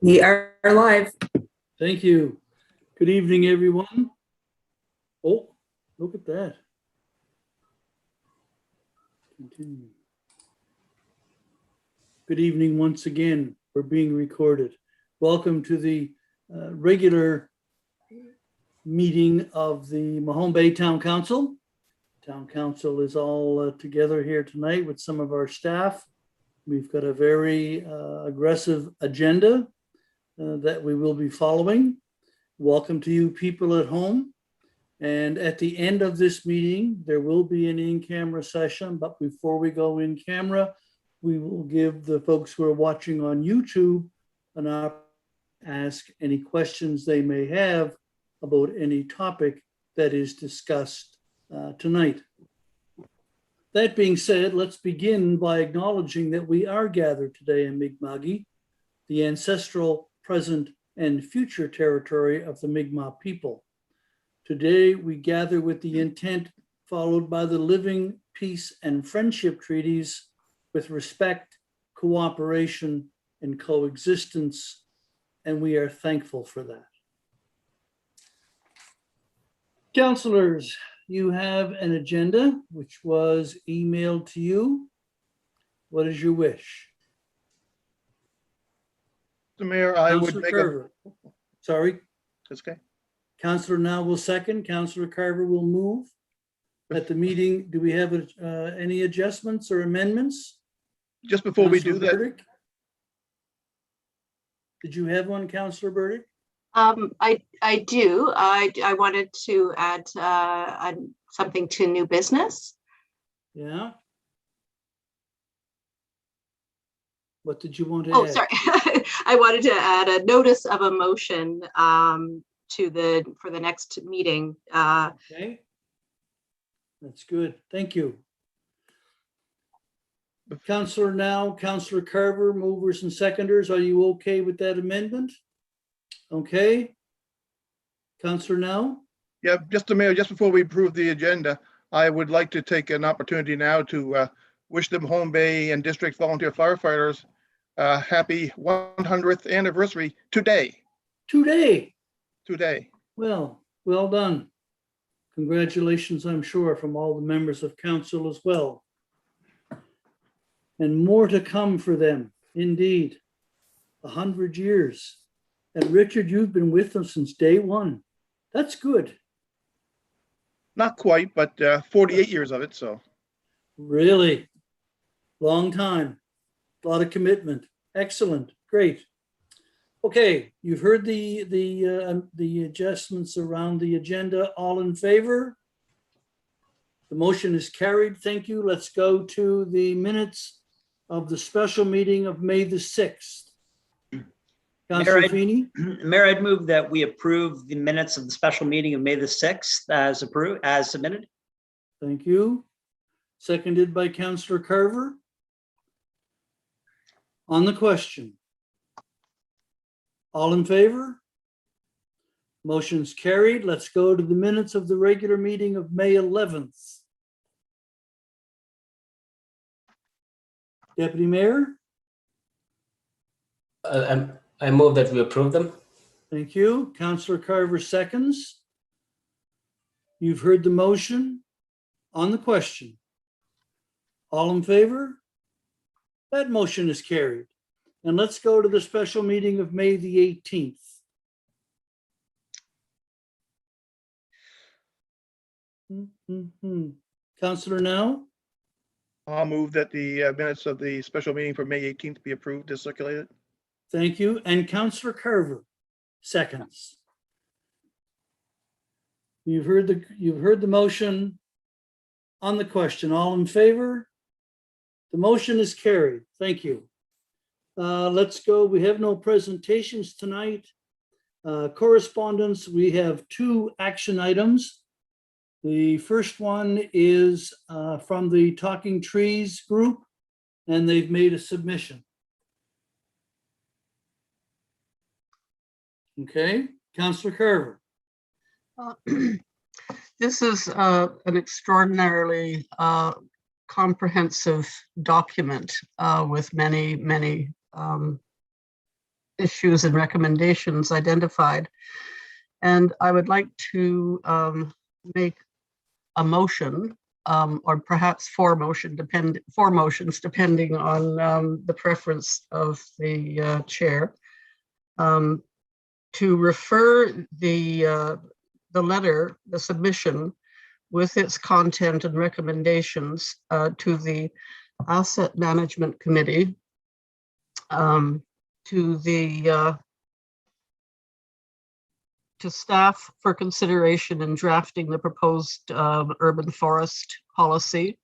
We are live. Thank you. Good evening, everyone. Oh, look at that. Continue. Good evening once again. We're being recorded. Welcome to the regular meeting of the Mahone Bay Town Council. Town Council is all together here tonight with some of our staff. We've got a very aggressive agenda that we will be following. Welcome to you people at home. And at the end of this meeting, there will be an in-camera session, but before we go in camera, we will give the folks who are watching on YouTube an opportunity to ask any questions they may have about any topic that is discussed tonight. That being said, let's begin by acknowledging that we are gathered today in Mi'kma'ki, the ancestral, present, and future territory of the Mi'kmaq people. Today, we gather with the intent followed by the living peace and friendship treaties with respect, cooperation, and coexistence, and we are thankful for that. Councilors, you have an agenda which was emailed to you. What is your wish? Mr. Mayor, I would Councilor make Carver. Sorry, That's okay. Councilor Now will second. Councilor Carver will move. At the meeting, do we have any adjustments or amendments? Just before we do Councilor that, Burdick? Did you have one, Councilor Burdick? I do. I wanted to add something to new business. Yeah. What did you want to Oh, add? sorry. I wanted to add a notice of a motion for the next meeting. Okay. That's good. Thank you. Councilor Now, Councilor Carver, movers and seconders, are you okay with that amendment? Okay. Councilor Now? yeah, just the Mayor, just before we approve the agenda, I would like to take an opportunity now to wish the Mahone Bay and District Volunteer Firefighters happy 100th anniversary today. Today. Today. Well done. Congratulations, I'm sure, from all the members of council as well. And more to come for them, indeed. 100 years. And Richard, you've been with them since day one. That's good. Not quite, but 48 years of it, so. Really. Long time. A lot of commitment. Excellent. Great. Okay, you've heard the adjustments around the agenda. All in favor? The motion is carried. Thank you. Let's go to the minutes of the special meeting of May the 6th. Councilor Feeney? Mayor, I'd move that we approve the minutes of the special meeting of May the 6th as submitted. Thank you. Seconded by Councilor Carver. On the question. All in favor? Motion's carried. Let's go to the minutes of the regular meeting of May 11th. Deputy Mayor? I move that we approve them. Thank you. Councilor Carver seconds. You've heard the motion. On the question. All in favor? That motion is carried. And let's go to the special meeting of May the 18th. Councilor Now? I'll move that the minutes of the special meeting for May 18th be approved as circulated. Thank you. And Councilor Carver seconds. You've heard the motion. On the question, all in favor? The motion is carried. Thank you. Let's go. We have no presentations tonight. Correspondence, we have 2 action items. The first one is from the Talking Trees group, and they've made a submission. Okay, Councilor Carver. This is an extraordinarily comprehensive document with many issues and recommendations identified. And I would like to make a motion, or perhaps four motions, depending on the preference of the chair, to refer the letter, the submission, with its content and recommendations to the Asset Management Committee, to staff for consideration in drafting the proposed urban forest policy,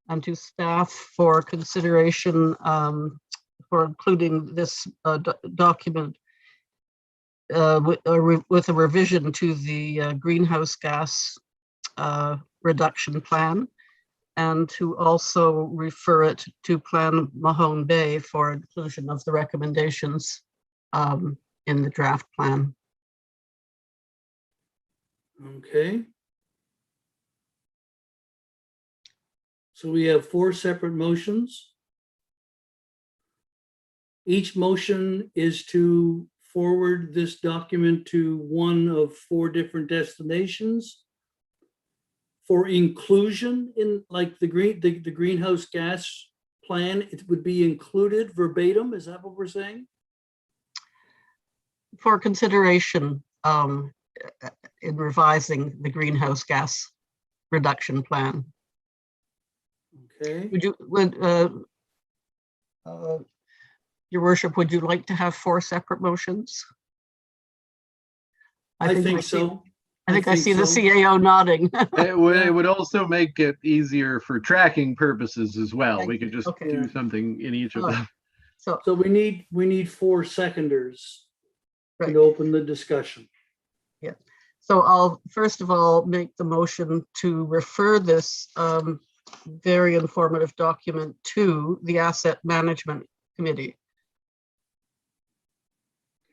and to staff for consideration for including this document with a revision to the greenhouse gas reduction plan, and to also refer it to Plan Mahone Bay for inclusion of the recommendations in the draft plan. Okay. So we have four separate motions. Each motion is to forward this document to one of four different destinations for inclusion in, like, the greenhouse gas plan. It would be included verbatim. Is that what we're saying? For consideration in revising the greenhouse gas reduction plan. Okay. Your worship, would you like to have four separate motions? I think see- so. I think I see the so. CAO nodding. It would also make it easier for tracking purposes as well. We could just Okay. do something in each of Alright. them. So, So we need four seconders Right. to open the discussion. so I'll first of all make the motion to refer this very informative document to the Asset Management Committee.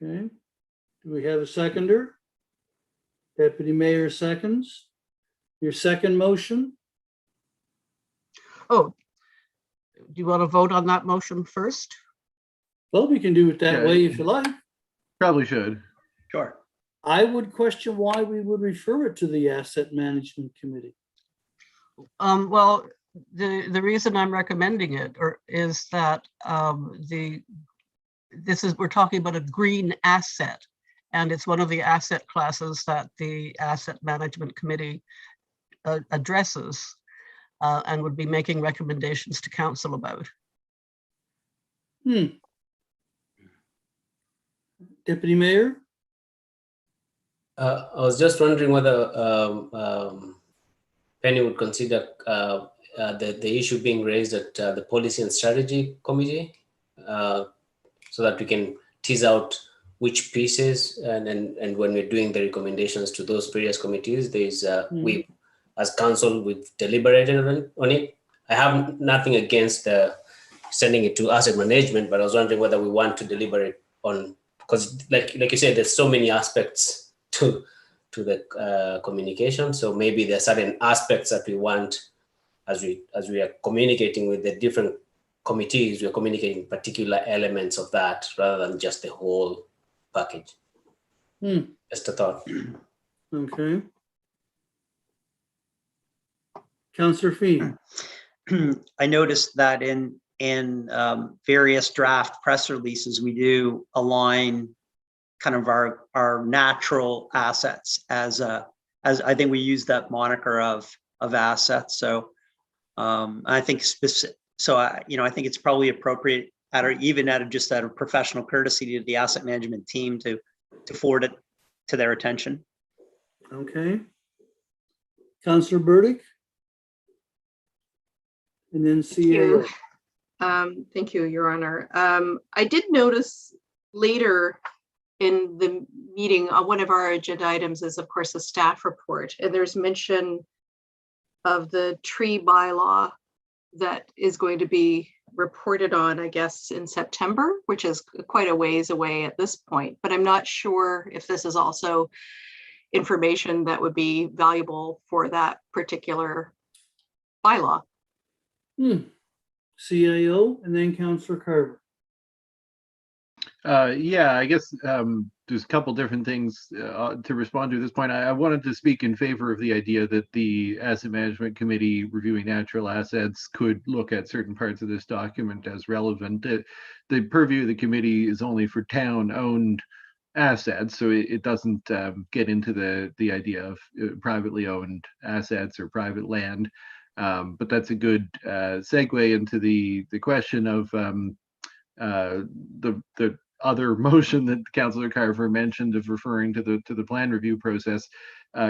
Okay. Do we have a seconder? Deputy Mayor seconds. Your second motion? Oh, do you want to vote on that motion first? Well, we can do it that Yeah. way if you like. Probably should. Sure. I would question why we would refer it to the Asset Management Committee. Well, the reason I'm recommending it is that we're talking about a green asset, and it's one of the asset classes that the Asset Management Committee addresses and would be making recommendations to council about. Deputy Mayor? I was just wondering whether Penny would consider the issue being raised at the Policy and Strategy Committee, so that we can tease out which pieces, and when we're doing the recommendations to those various committees, there's we as council we've deliberated on it. I have nothing against sending it to asset management, but I was wondering whether we want to deliberate on, because like you said, there's so many aspects to the communication. So maybe there are certain aspects that we want, as we are communicating with the different committees, we are communicating particular elements of that rather than just the whole package. Just a thought. Okay. Councillor Feeney? I noticed that in various draft press releases, we do align kind of our natural assets as I think we use that moniker of assets. So I think I think it's probably appropriate even out of professional courtesy to the asset management team to forward it to their attention. Okay. Councillor Burdick? And then CAO. Thank you, Your Honor. I did notice later in the meeting, one of our agenda items is, of course, a staff report, and there's mention of the tree bylaw that is going to be reported on, I guess, in September, which is quite a ways away at this point. But I'm not sure if this is also information that would be valuable for that particular bylaw. CAO, and then Councillor Carver. Yeah, I guess there's a couple different things to respond to at this point. I wanted to speak in favor of the idea that the Asset Management Committee reviewing natural assets could look at certain parts of this document as relevant. The purview of the committee is only for town-owned assets, so it doesn't get into the idea of privately owned assets or private land. But that's a good segue into the question of the other motion that Councillor Carver mentioned of referring to the plan review process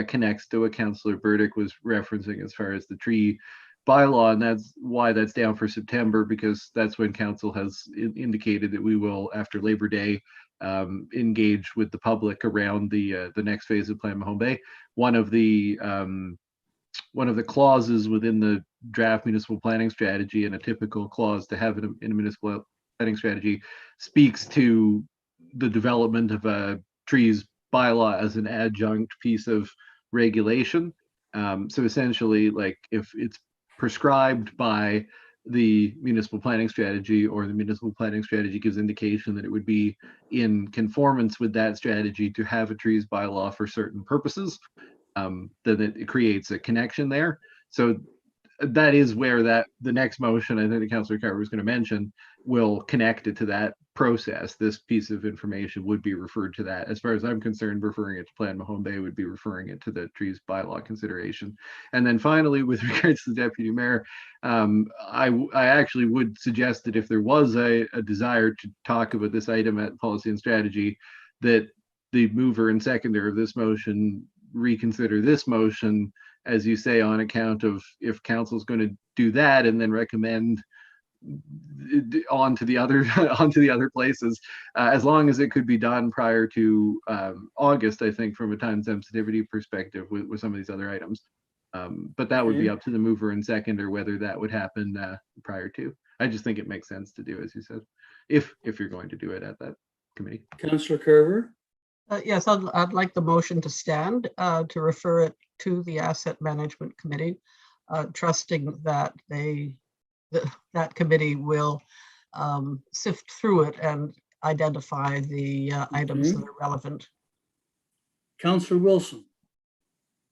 connects to what Councillor Burdick was referencing as far as the tree bylaw, and that's why that's down for September, because that's when council has indicated that we will, after Labor Day, engage with the public around the next phase of Plan Mahone Bay. One of the clauses within the draft municipal planning strategy, and a typical clause to have in a municipal planning strategy, speaks to the development of a trees bylaw as an adjunct piece of regulation. So essentially, like, if it's prescribed by the municipal planning strategy, or the municipal planning strategy gives indication that it would be in conformance with that strategy to have a trees bylaw for certain purposes, then it creates a connection there. So that is where the next motion, I think the Councillor Carver was going to mention, will connect it to that process. This piece of information would be referred to that. As far as I'm concerned, referring it to Plan Mahone Bay would be referring it to the trees bylaw consideration. And then finally, with regards to the deputy mayor, I actually would suggest that if there was a desire to talk about this item at policy and strategy, that the mover and seconder of this motion reconsider this motion, as you say, on account of if council's going to do that and then recommend on to the other places, as long as it could be done prior to August, I think, from a time sensitivity perspective with some of these other items. But that would be up to the mover and seconder whether that would happen prior to. I just think it makes sense to do, as you said, if you're going to do it at that committee. Councillor Carver? Yes, I'd like the motion to stand to refer it to the Asset Management Committee, trusting that that committee will sift through it and identify the items that are relevant. Councillor Wilson?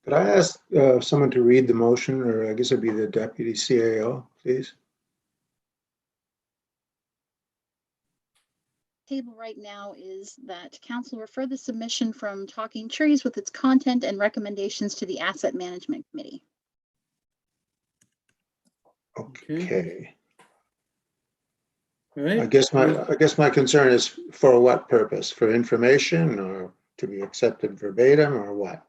Could I ask someone to read the motion, or I guess it'd be the deputy CAO, please? Table right now is that council refer the submission from Talking Trees with its content and recommendations to the Asset Management Committee. Okay. All right. I guess my concern is for what purpose? For information, or to be accepted verbatim, or what?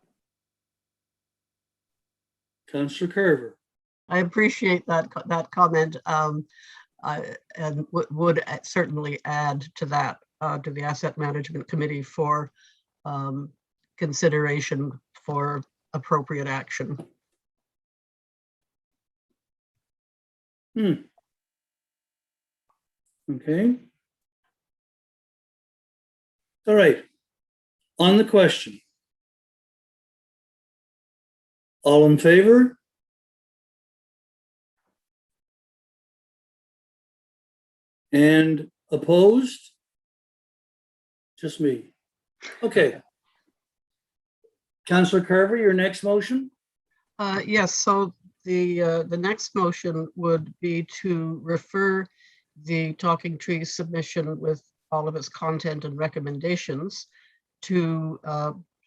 Councillor Carver? I appreciate that comment, and would certainly add to that to the Asset Management Committee for consideration for appropriate action. Okay. All right. On the question. All in favor? And opposed? Just me. Okay. Councillor Carver, your next motion? Yes, so the next motion would be to refer the Talking Trees submission with all of its content and recommendations to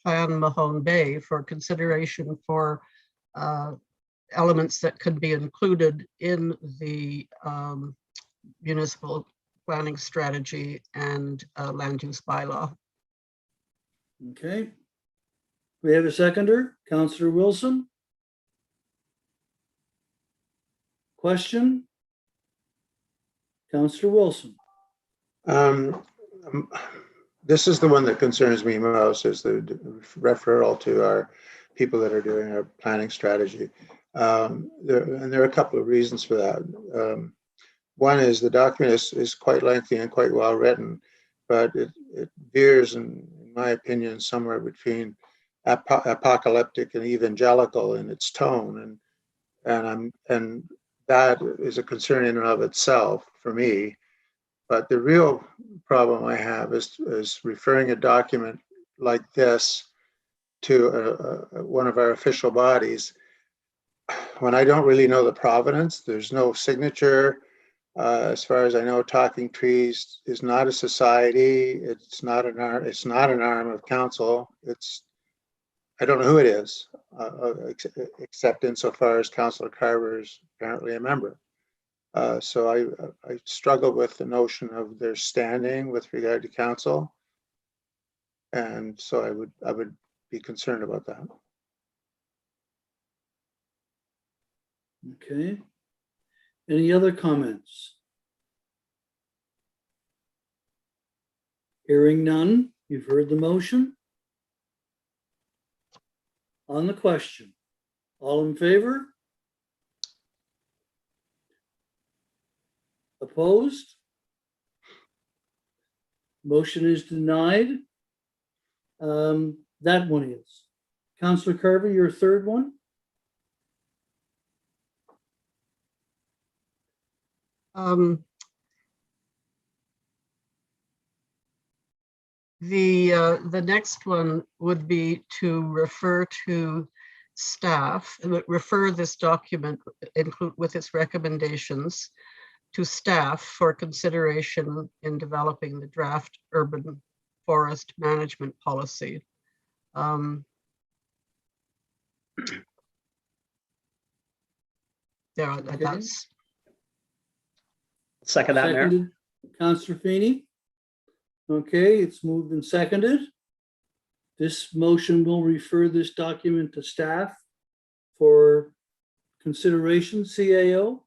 Plan Mahone Bay for consideration for elements that could be included in the municipal planning strategy and land use bylaw. Okay. We have a seconder, Councillor Wilson. Question? Councillor Wilson. This is the one that concerns me most, is the referral to our people that are doing our planning strategy. There are a couple of reasons for that. One is the document is quite lengthy and quite well written, but it veers, in my opinion, somewhere between apocalyptic and evangelical in its tone, and that is a concern in and of itself for me. But the real problem I have is referring a document like this to one of our official bodies when I don't really know the provenance. There's no signature. As far as I know, Talking Trees is not a society. It's not an arm of council. I don't know who it is, except insofar as Councillor Carver is apparently a member. So I struggle with the notion of their standing with regard to council, and so I would be concerned about that. Okay. Any other comments? Hearing none, you've heard the motion. On the question, all in favor? Opposed? Motion is denied. That one is. Councillor Carver, your third one? The next one would be to refer to staff, refer this document include with its recommendations to staff for consideration in developing the draft urban forest management policy. That's Second that, Mayor. Seconded, Councillor Feeney. Okay, it's moved and seconded. This motion will refer this document to staff for consideration, CAO.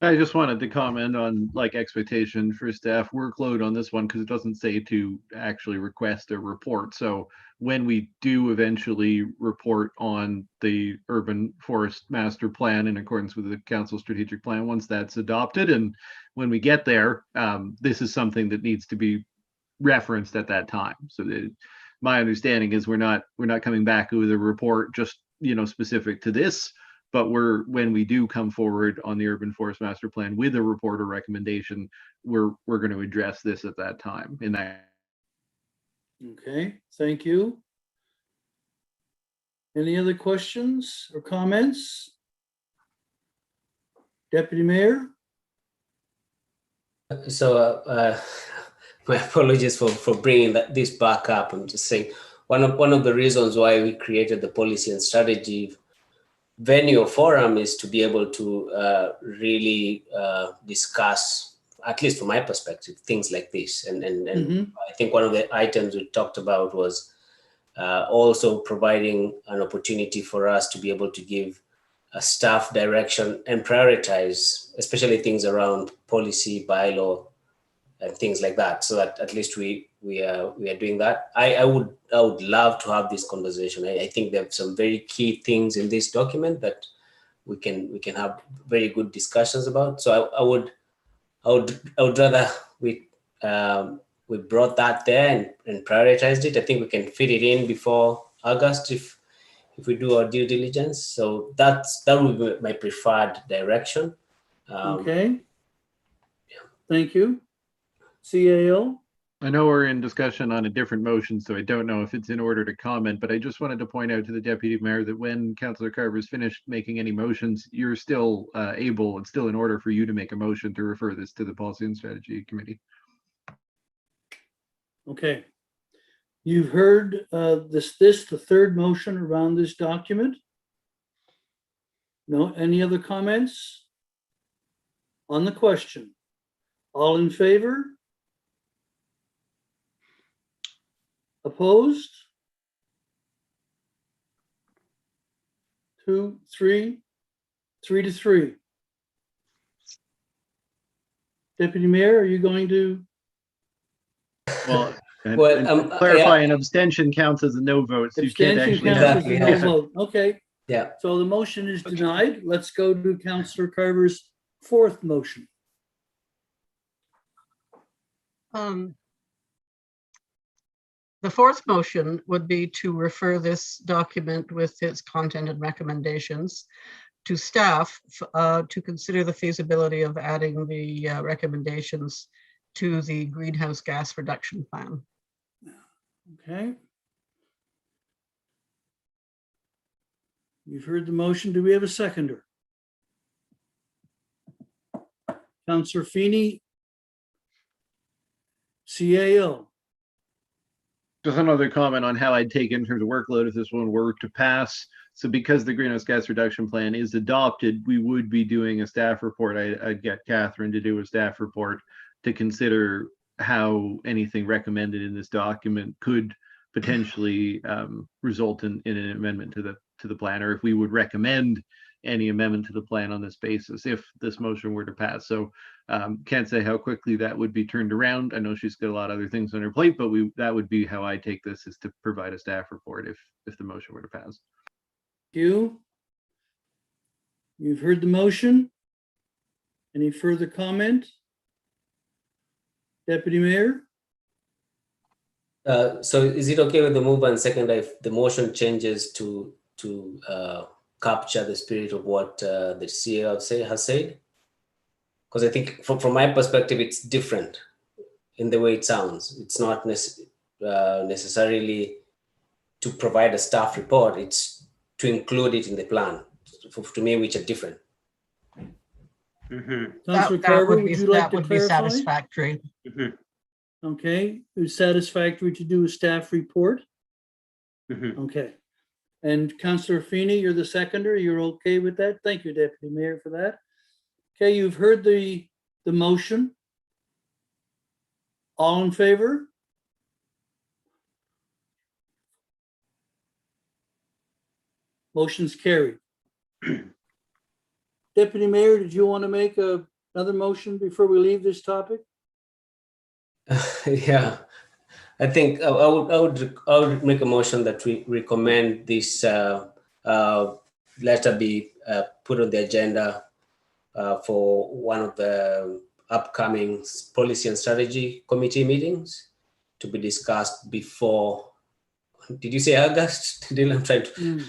I just wanted to comment on like expectation for staff workload on this one, because it doesn't say to actually request a report. So when we do eventually report on the urban forest master plan in accordance with the council strategic plan, once that's adopted, and when we get there, this is something that needs to be referenced at that time. So my understanding is we're not coming back with a report just, you know, specific to this. But when we do come forward on the urban forest master plan with a report or recommendation, we're going to address this at that time. Okay, thank you. Any other questions or comments? Deputy Mayor? So my apologies for bringing this back up. I'm just saying one of the reasons why we created the policy and strategy venue or forum is to be able to really discuss, at least from my perspective, things like this. And I think one of the items we talked about was also providing an opportunity for us to be able to give a staff direction and prioritize, especially things around policy, bylaw, and things like that, so that at least we are doing that. I would love to have this conversation. I think there are some very key things in this document that we can have very good discussions about. So I would rather we brought that there and prioritized it. I think we can fit it in before August if we do our due diligence. So that would be my preferred direction. Okay. Thank you. CAO? I know we're in discussion on a different motion, so I don't know if it's in order to comment, but I just wanted to point out to the Deputy Mayor that when Councillor Carver's finished making any motions, you're still able, it's still in order for you to make a motion to refer this to the Policy and Strategy Committee. Okay. You've heard the third motion around this document. No, any other comments on the question? All in favor? Opposed? 2, 3, 3-3. Deputy Mayor, are you going to? Well, Well, clarify, yeah. an abstention counts as a no vote, so you can't Abstention actually. counts as a no Exactly. vote. Okay, Yeah. so the motion is denied. Let's go to Councillor Carver's fourth motion. The fourth motion would be to refer this document with its content and recommendations to staff to consider the feasibility of adding the recommendations to the greenhouse gas reduction plan. Okay. You've heard the motion. Do we have a seconder? Councillor Feeney, CAO. Just another comment on how I'd take in terms of workload if this one were to pass. So because the greenhouse gas reduction plan is adopted, we would be doing a staff report. I'd get Catherine to do a staff report to consider how anything recommended in this document could potentially result in an amendment to the plan, or if we would recommend any amendment to the plan on this basis if this motion were to pass. So can't say how quickly that would be turned around. I know she's got a lot of other things on her plate, but that would be how I take this, is to provide a staff report if the motion were to pass. You've heard the motion. Any further comment? Deputy Mayor? So is it okay with the move and second if the motion changes to capture the spirit of what the CEO has said? Because I think from my perspective, it's different in the way it sounds. It's not necessarily to provide a staff report. It's to include it in the plan, to me, which are different. Councillor Carver, would you like that to would be clarify? satisfactory. Okay, is satisfactory to do a staff report? Okay. And Councillor Feeney, you're the seconder. You're okay with that? Thank you, Deputy Mayor, for that. Okay, you've heard the motion. All in favor? Motion's carried. Deputy Mayor, did you want to make another motion before we leave this topic? Yeah, I think I would make a motion that we recommend this letter be put on the agenda for one of the upcoming policy and strategy committee meetings to be discussed before. Did you say August? I'm trying to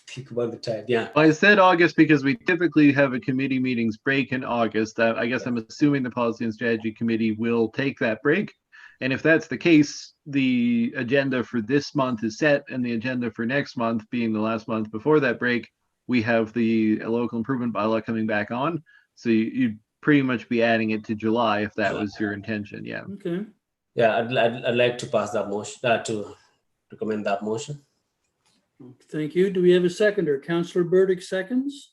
think about the time. Yeah. I said August because we typically have a committee meetings break in August. I guess I'm assuming the Policy and Strategy Committee will take that break. And if that's the case, the agenda for this month is set, and the agenda for next month, being the last month before that break, we have the local improvement bylaw coming back on. So you'd pretty much be adding it to July if that was your intention. Yeah. Okay. Yeah, I'd like to pass that motion, to recommend that motion. Thank you. Do we have a seconder? Councillor Burdick seconds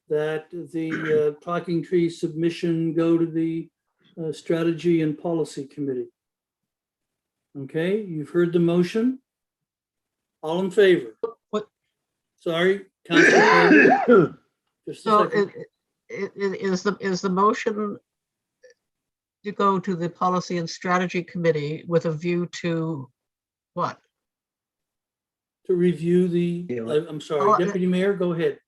that the Talking Tree submission go to the Strategy and Policy Committee. Okay, you've heard the motion. All in favor? What? Sorry, Councillor. Just a So second. is the motion to go to the Policy and Strategy Committee with a view to what? To review the, I'm sorry, Deputy Mayor, go ahead.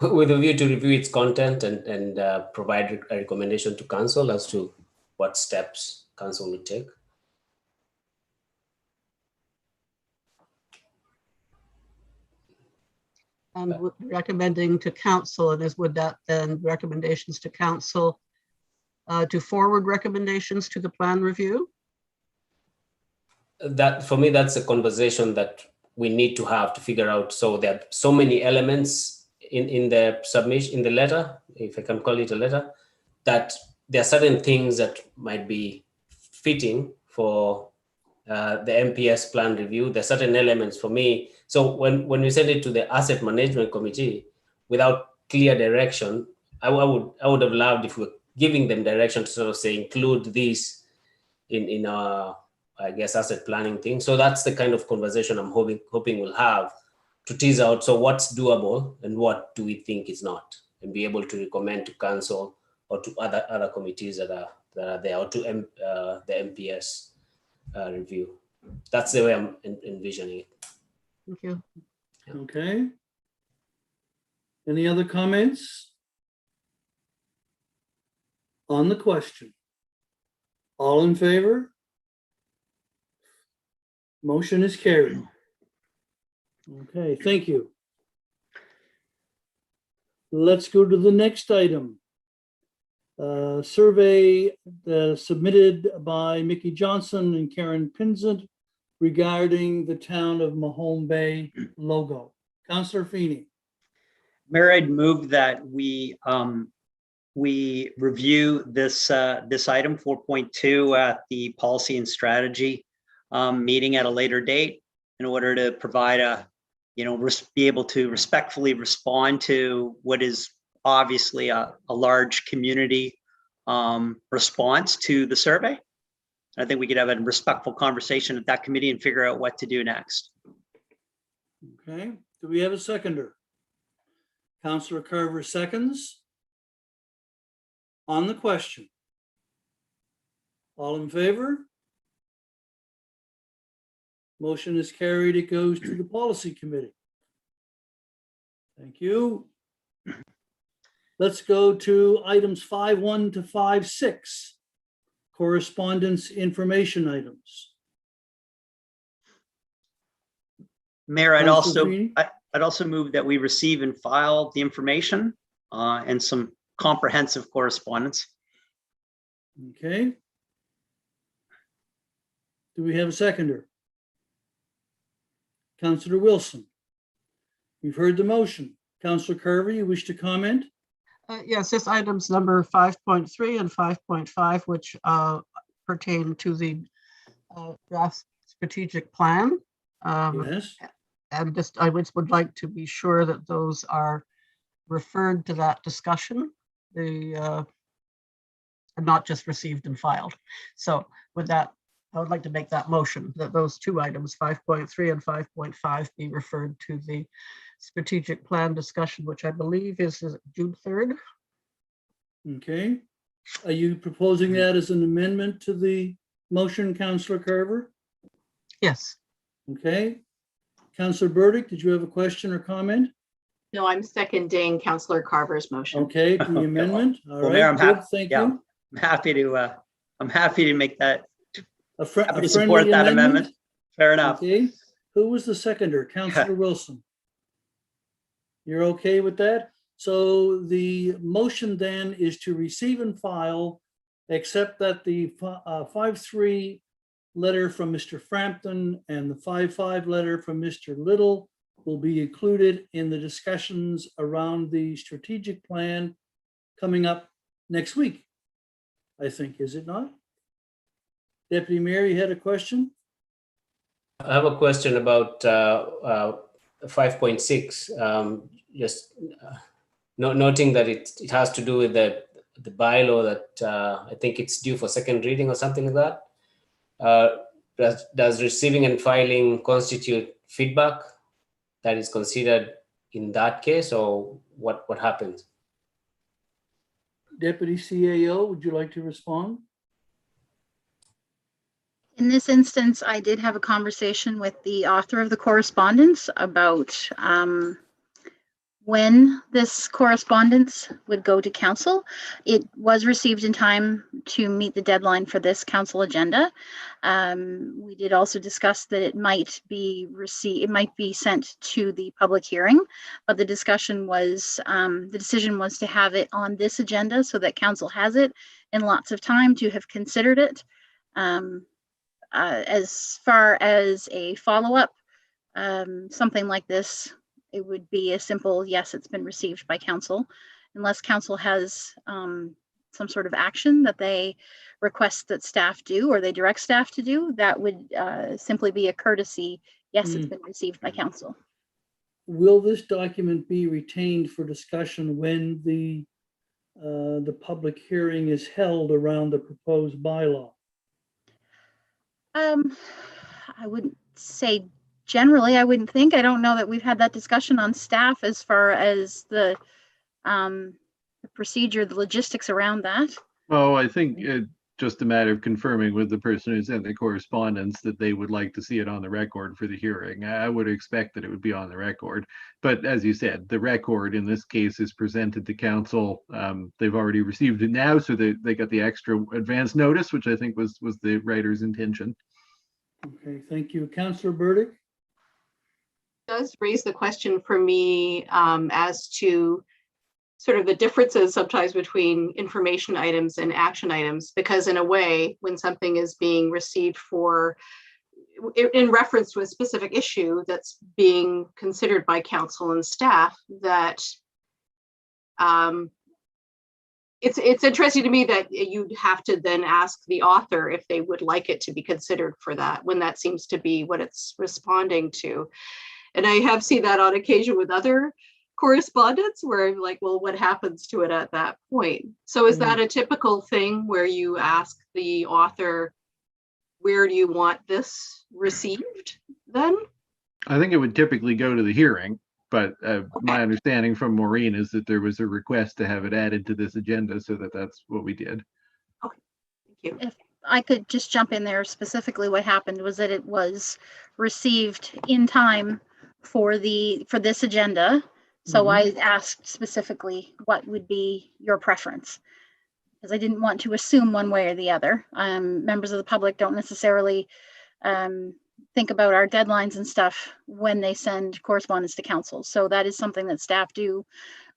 With a view to review its content and provide a recommendation to council as to what steps council would take. And recommending to council, and would that then recommendations to council to forward recommendations to the plan review? That, for me, that's a conversation that we need to have to figure out. So there are so many elements in the submission, in the letter, if I can call it a letter, that there are certain things that might be fitting for the MPS plan review. There are certain elements for me. So when we send it to the asset management committee without clear direction, I would have loved if we were giving them direction to sort of say, include these in our, I guess, asset planning thing. So that's the kind of conversation I'm hoping we'll have to tease out. So what's doable and what do we think is not, and be able to recommend to council or to other committees that are there, or to the MPS review. That's the way I'm envisioning it. Thank you. Okay. Any other comments on the question? All in favor? Motion is carried. Okay, thank you. Let's go to the next item. Survey submitted by Mickey Johnson and Karen Pinzant regarding the town of Mahone Bay logo. Councillor Feeney. Mayor, I'd move that we review this item 4.2 at the policy and strategy meeting at a later date in order to provide be able to respectfully respond to what is obviously a large community response to the survey. I think we could have a respectful conversation at that committee and figure out what to do next. Okay, do we have a seconder? Councillor Carver seconds. On the question. All in favor? Motion is carried. It goes to the policy committee. Thank you. Let's go to items 5.1 to 5.6. Correspondence information items. Mayor, I'd Councillor also Feeney? I'd also move that we receive and file the information and some comprehensive correspondence. Okay. Do we have a seconder? Councillor Wilson. You've heard the motion. Councillor Carver, you wish to comment? Yes, this items number 5.3 and 5.5, which pertain to the draft strategic plan. Yes. And just, I would like to be sure that those are referred to that discussion, and not just received and filed. So with that, I would like to make that motion that those two items, 5.3 and 5.5, be referred to the strategic plan discussion, which I believe is June 3rd. Okay. Are you proposing that as an amendment to the motion, Councillor Carver? Yes. Okay. Councillor Burdick, did you have a question or comment? No, I'm seconding Councillor Carver's motion. Okay, to the amendment. All Well, Mayor, right, I'm good, happy. thank Yeah, you. I'm happy to make that. A Happy to friendly support that amendment. Fair enough. Okay, who was the seconder? Councillor Wilson. You're okay with that? So the motion then is to receive and file, except that the 5.3 letter from Mr. Frampton and the 5.5 letter from Mr. Little will be included in the discussions around the strategic plan coming up next week, I think, is it not? Deputy Mayor, you had a question? I have a question about 5.6. Just noting that it has to do with the bylaw that I think it's due for second reading or something like that. Does receiving and filing constitute feedback that is considered in that case, or what happens? Deputy CAO, would you like to respond? In this instance, I did have a conversation with the author of the correspondence about when this correspondence would go to council. It was received in time to meet the deadline for this council agenda. We did also discuss that it might be sent to the public hearing, but the decision was to have it on this agenda so that council has it in lots of time to have considered it. As far as a follow-up, something like this, it would be a simple, yes, it's been received by council, unless council has some sort of action that they request that staff do or they direct staff to do. That would simply be a courtesy, yes, it's been received by council. Will this document be retained for discussion when the public hearing is held around the proposed bylaw? I wouldn't say generally, I wouldn't think. I don't know that we've had that discussion on staff as far as the procedure, the logistics around that. Oh, I think it's just a matter of confirming with the person who sent the correspondence that they would like to see it on the record for the hearing. I would expect that it would be on the record. But as you said, the record in this case is presented to council. They've already received it now, so they got the extra advance notice, which I think was the writer's intention. Okay, thank you. Councillor Burdick? Does raise the question for me as to sort of the differences sometimes between information items and action items, because in a way, when something is being received for in reference to a specific issue that's being considered by council and staff, that it's interesting to me that you'd have to then ask the author if they would like it to be considered for that, when that seems to be what it's responding to. And I have seen that on occasion with other correspondence where I'm like, well, what happens to it at that point? So is that a typical thing where you ask the author, where do you want this received then? I think it would typically go to the hearing, but my understanding from Maureen is that there was a request to have it added to this agenda, so that's what we did. Thank you. If I could just jump in there, specifically what happened was that it was received in time for this agenda. So I asked specifically what would be your preference, because I didn't want to assume one way or the other. Members of the public don't necessarily think about our deadlines and stuff when they send correspondence to council. So that is something that staff do.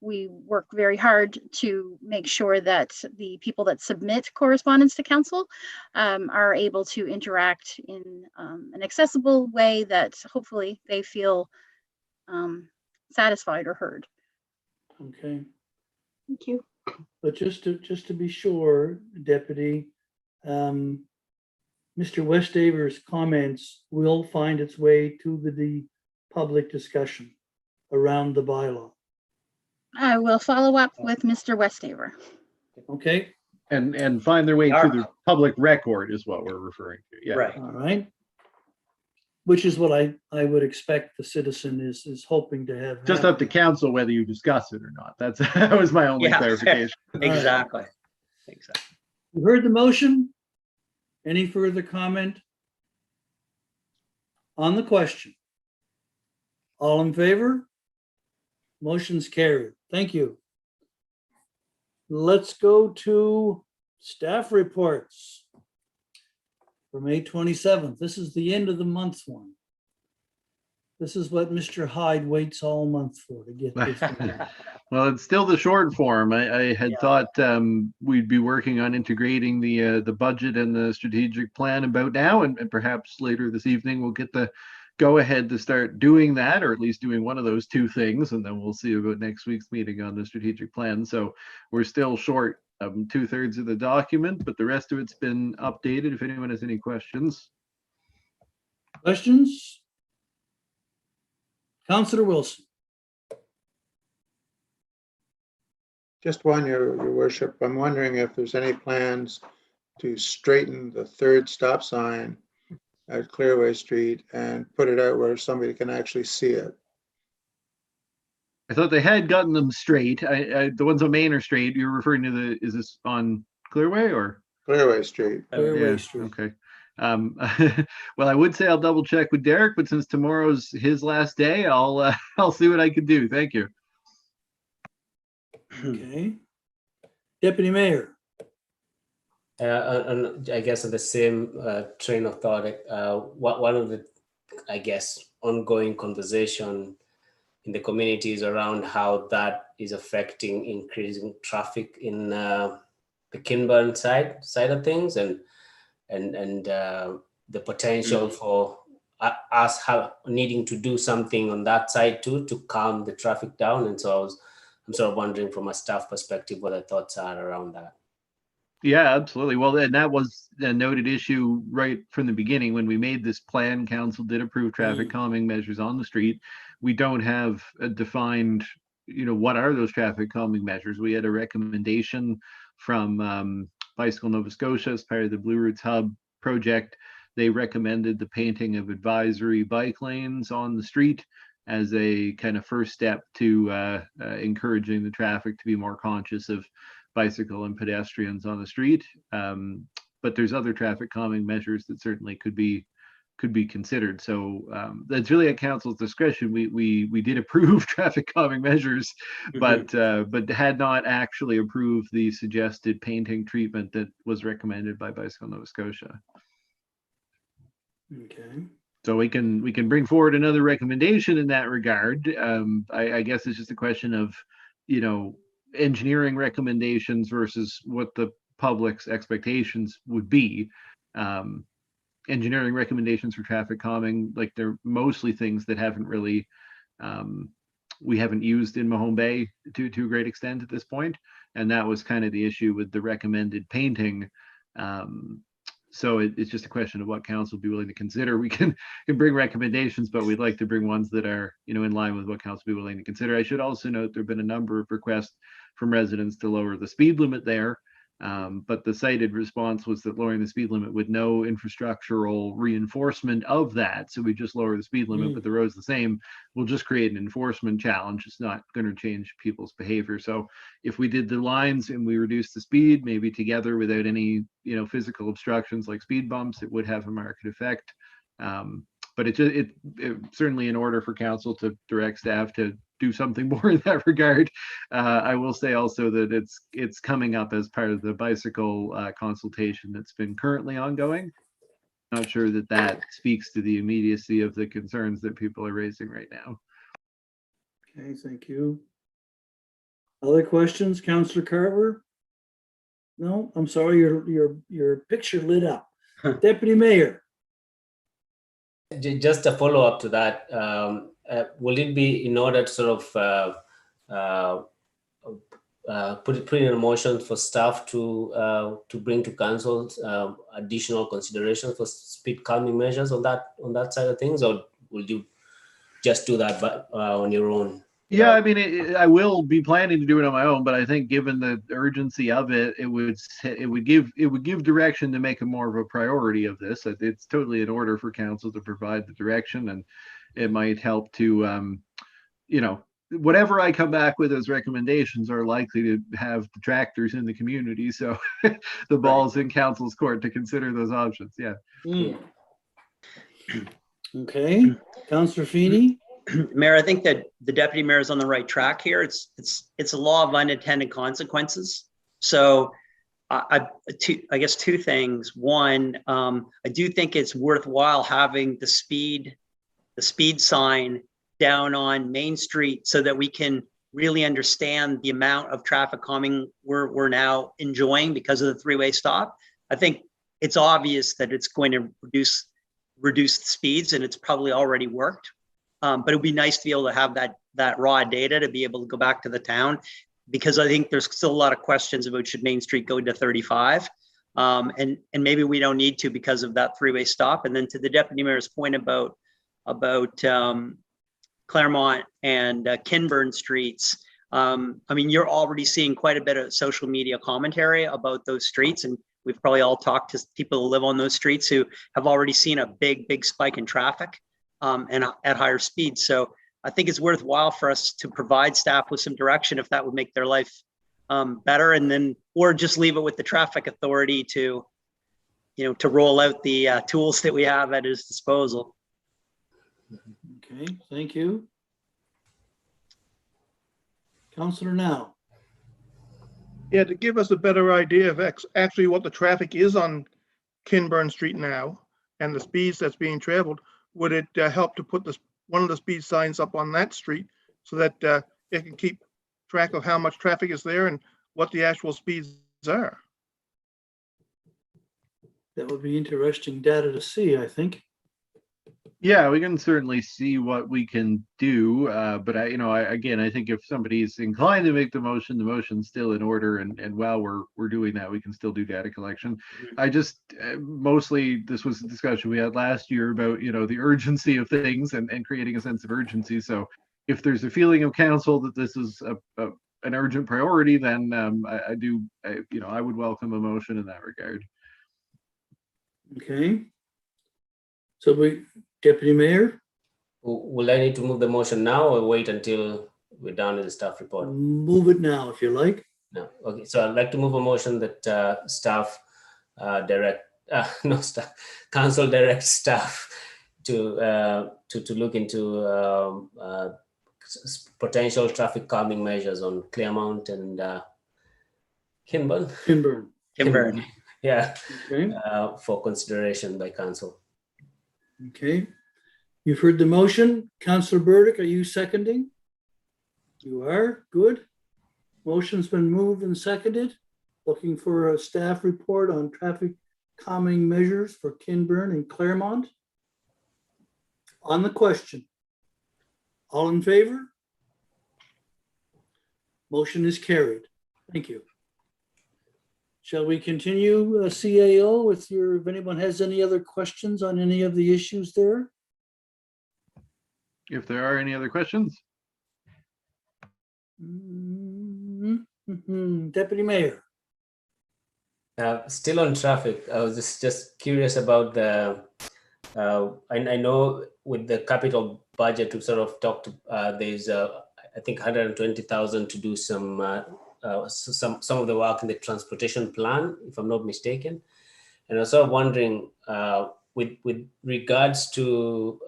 We work very hard to make sure that the people that submit correspondence to council are able to interact in an accessible way that hopefully they feel satisfied or heard. Okay, Thank you. but just to be sure, Deputy, Mr. Westaver's comments will find its way to the public discussion around the bylaw. I will follow up with Mr. Westaver. Okay, And find their way to the public record is what we're referring to. Yeah. Right. all right. Which is what I would expect the citizen is hoping to have. Just up to council whether you discuss it or not. That was my only Yeah. clarification. Exactly. Exactly. You heard the motion? Any further comment on the question? All in favor? Motion's carried. Thank you. Let's go to staff reports for May 27th. This is the end of the month one. This is what Mr. Hyde waits all month for, to get this. done. Well, it's still the short form. I had Yeah. thought we'd be working on integrating the budget and the strategic plan about now, and perhaps later this evening we'll get the go ahead to start doing that, or at least doing one of those two things, and then we'll see about next week's meeting on the strategic plan. So we're still short 2/3 of the document, but the rest of it's been updated. If anyone has any questions. Questions? Councillor Wilson. Just one, your worship. I'm wondering if there's any plans to straighten the third stop sign at Clearway Street and put it out where somebody can actually see it. I thought they had gotten them straight. The ones on Main are straight. You're referring to is this on Clearway or? Clearway Street. Clearway Yeah, Street. okay. Well, I would say I'll double check with Derek, but since tomorrow's his last day, I'll see what I can do. Thank you. Okay. Deputy Mayor. And I guess on the same train of thought, one of the, I guess, ongoing conversation in the community is around how that is affecting increasing traffic in the Kinburn side of things, and the potential for us needing to do something on that side too to calm the traffic down. And so I'm sort of wondering from a staff perspective what the thoughts are around that. Yeah, absolutely. Well, and that was a noted issue right from the beginning when we made this plan. Council did approve traffic calming measures on the street. We don't have a defined, what are those traffic calming measures? We had a recommendation from Bicycle Nova Scotia as part of the Blue Routes Hub project. They recommended the painting of advisory bike lanes on the street as a kind of first step to encouraging the traffic to be more conscious of bicycle and pedestrians on the street. But there's other traffic calming measures that certainly could be considered. So that's really at council's discretion. We did approve traffic calming measures, but had not actually approved the suggested painting treatment that was recommended by Bicycle Nova Scotia. Okay. So we can bring forward another recommendation in that regard. I guess it's just a question of, engineering recommendations versus what the public's expectations would be. Engineering recommendations for traffic calming, like they're mostly things that haven't really, we haven't used in Mahone Bay to a great extent at this point. And that was kind of the issue with the recommended painting. So it's just a question of what council would be willing to consider. We can bring recommendations, but we'd like to bring ones that are, in line with what council would be willing to consider. I should also note there have been a number of requests from residents to lower the speed limit there. But the cited response was that lowering the speed limit with no infrastructural reinforcement of that. So we just lower the speed limit, but the road's the same. We'll just create an enforcement challenge. It's not going to change people's behavior. So if we did the lines and we reduced the speed, maybe together without any, physical obstructions like speed bumps, it would have a market effect. But it certainly in order for council to direct staff to do something more in that regard. I will say also that it's coming up as part of the bicycle consultation that's been currently ongoing. Not sure that speaks to the immediacy of the concerns that people are raising right now. Okay, thank you. Other questions, Councillor Carver? No, I'm sorry, your picture lit up. Deputy Mayor. Just a follow-up to that. Will it be in order to sort of put in a motion for staff to bring to council additional considerations for speed calming measures on that side of things, or will you just do that on your own? Yeah, I mean, I will be planning to do it on my own, but I think given the urgency of it, it would give direction to make it more of a priority of this. It's totally in order for council to provide the direction, and it might help to, whatever I come back with as recommendations are likely to have detractors in the community. So the ball's in council's court to consider those options. Yeah. Okay, Councillor Feeney. Mayor, I think that the deputy mayor is on the right track here. It's a law of unintended consequences. So I guess two things. One, I do think it's worthwhile having the speed sign down on Main Street so that we can really understand the amount of traffic calming we're now enjoying because of the three-way stop. I think it's obvious that it's going to reduce the speeds, and it's probably already worked. But it'd be nice to be able to have that raw data to be able to go back to the town, because I think there's still a lot of questions about should Main Street go to 35, and maybe we don't need to because of that three-way stop. And then to the deputy mayor's point about Claremont and Kinburn streets, I mean, you're already seeing quite a bit of social media commentary about those streets, and we've probably all talked to people who live on those streets who have already seen a big spike in traffic. And at higher speeds. So I think it's worthwhile for us to provide staff with some direction if that would make their life better, and then, or just leave it with the traffic authority to roll out the tools that we have at his disposal. Okay, thank you. Councillor Now. Yeah, to give us a better idea of actually what the traffic is on Kinburn Street now and the speeds that's being traveled, would it help to put one of the speed signs up on that street so that it can keep track of how much traffic is there and what the actual speeds are? That would be interesting data to see, I think. Yeah, we can certainly see what we can do, but I think if somebody's inclined to make the motion's still in order, and while we're doing that, we can still do data collection. I just mostly this was a discussion we had last year about the urgency of things and creating a sense of urgency. So if there's a feeling of council that this is an urgent priority, then I would welcome a motion in that regard. Okay. So Deputy Mayor? Will I need to move the motion now or wait until we're done with the staff report? Move it now if you like. No. Okay. So I'd like to move a motion that council direct staff to look into potential traffic calming measures on Claremont and Kinburn. Kinburn. Yeah. Okay. For consideration by council. Okay. You've heard the motion. Councillor Burdick, are you seconding? You are. Good. Motion's been moved and seconded. Looking for a staff report on traffic calming measures for Kinburn and Claremont. On the question. All in favor? Motion is carried. Thank you. Shall we continue, CAO, with if anyone has any other questions on any of the issues there? If there are any other questions, Deputy Mayor. Still on traffic, I was just curious about the, I know with the capital budget, we sort of talked, there's, I think 120,000 to do some of the work in the transportation plan, if I'm not mistaken. And I was sort of wondering, with regards to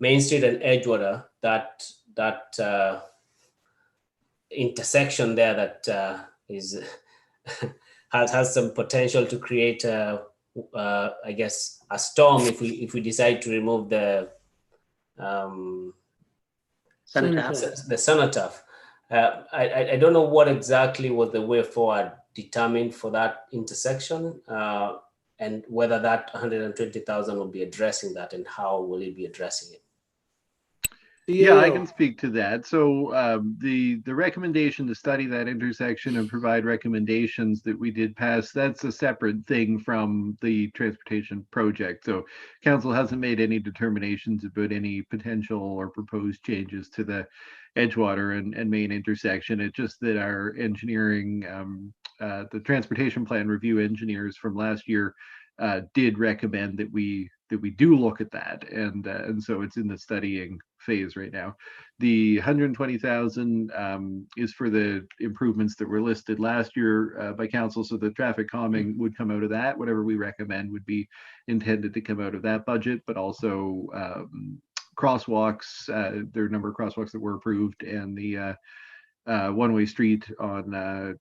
Main Street and Edgewater, that intersection there that is has some potential to create, I guess, a storm if we decide to remove the cenotaph. I don't know what exactly was the way forward determined for that intersection, and whether that 120,000 will be addressing that, and how will it be addressing it? yeah, I can speak to that. So the recommendation to study that intersection and provide recommendations that we did pass, that's a separate thing from the transportation project. So council hasn't made any determinations about any potential or proposed changes to the Edgewater and Main intersection. It's just that our engineering, the transportation plan review engineers from last year did recommend that we do look at that, and so it's in the studying phase right now. The 120,000 is for the improvements that were listed last year by council, so the traffic calming would come out of that. Whatever we recommend would be intended to come out of that budget, but also crosswalks. There are a number of crosswalks that were approved, and the one-way street on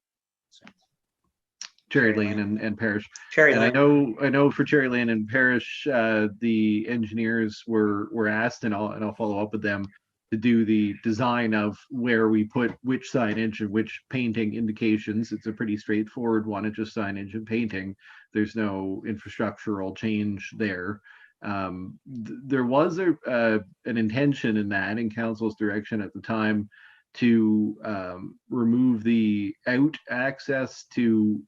Cherry Lane and Parish. Cherry And Lane. I know for Cherry Lane and Parish, the engineers were asked, and I'll follow up with them, to do the design of where we put which signage and which painting indications. It's a pretty straightforward one. It's just signage and painting. There's no infrastructural change there. There was an intention in that, in council's direction at the time, to remove the out access to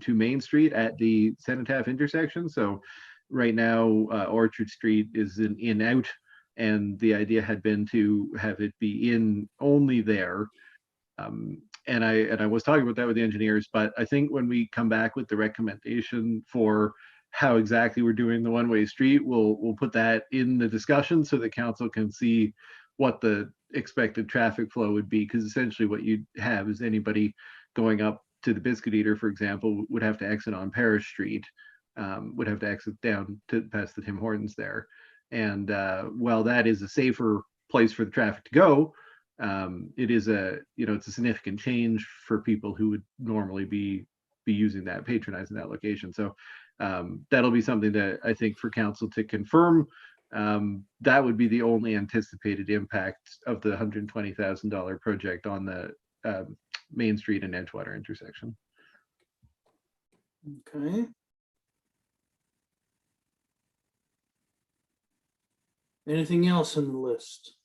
Main Street at the Cenotaph intersection. So right now, Orchard Street is an in-out, and the idea had been to have it be in only there. And I was talking about that with the engineers, but I think when we come back with the recommendation for how exactly we're doing the one-way street, we'll put that in the discussion so that council can see what the expected traffic flow would be, because essentially what you'd have is anybody going up to the Biscuit Eater, for example, would have to exit on Parish Street, would have to exit down to past the Tim Hortons there. And while that is a safer place for the traffic to go, it is it's a significant change for people who would normally be using that, patronizing that location. So that'll be something that I think for council to confirm. That would be the only anticipated impact of the $120,000 project on the Main Street and Edgewater intersection. Okay. Anything else in the list?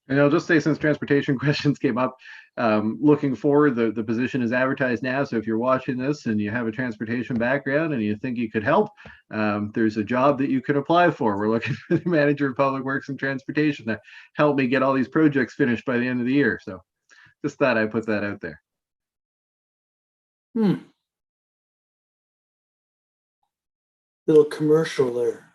And I'll just say, since transportation questions came up, looking forward, the position is advertised now. So if you're watching this and you have a transportation background and you think you could help, there's a job that you could apply for. We're looking for the manager of public works and transportation to help me get all these projects finished by the end of the year. So just thought I'd put that out there. Little commercial there.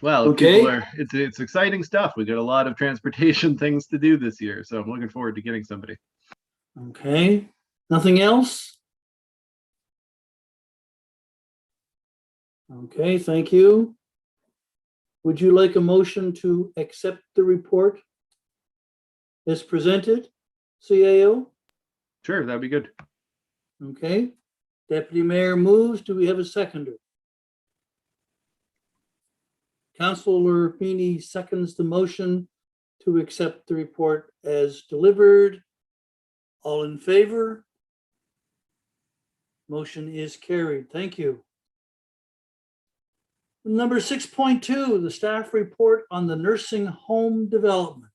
Well, Okay. It's exciting stuff. We got a lot of transportation things to do this year, so I'm looking forward to getting somebody. Okay. Nothing else? Okay, thank you. Would you like a motion to accept the report as presented, CAO? Sure, that'd be good. Okay. Deputy Mayor moves. Do we have a seconder? Councilor Feeney seconds the motion to accept the report as delivered? All in favor? Motion is carried. Thank you. Number 6.2, the staff report on the nursing home development.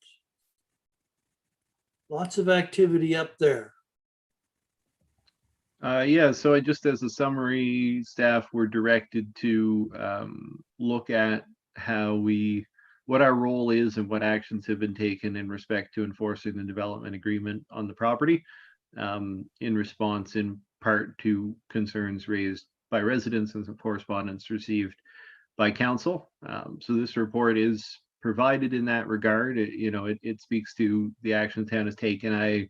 Lots of activity up there. Yeah, so I just as a summary, staff were directed to look at what our role is and what actions have been taken in respect to enforcing the development agreement on the property, in response in part to concerns raised by residents and some correspondence received by council. So this report is provided in that regard. It speaks to the action the town has taken. I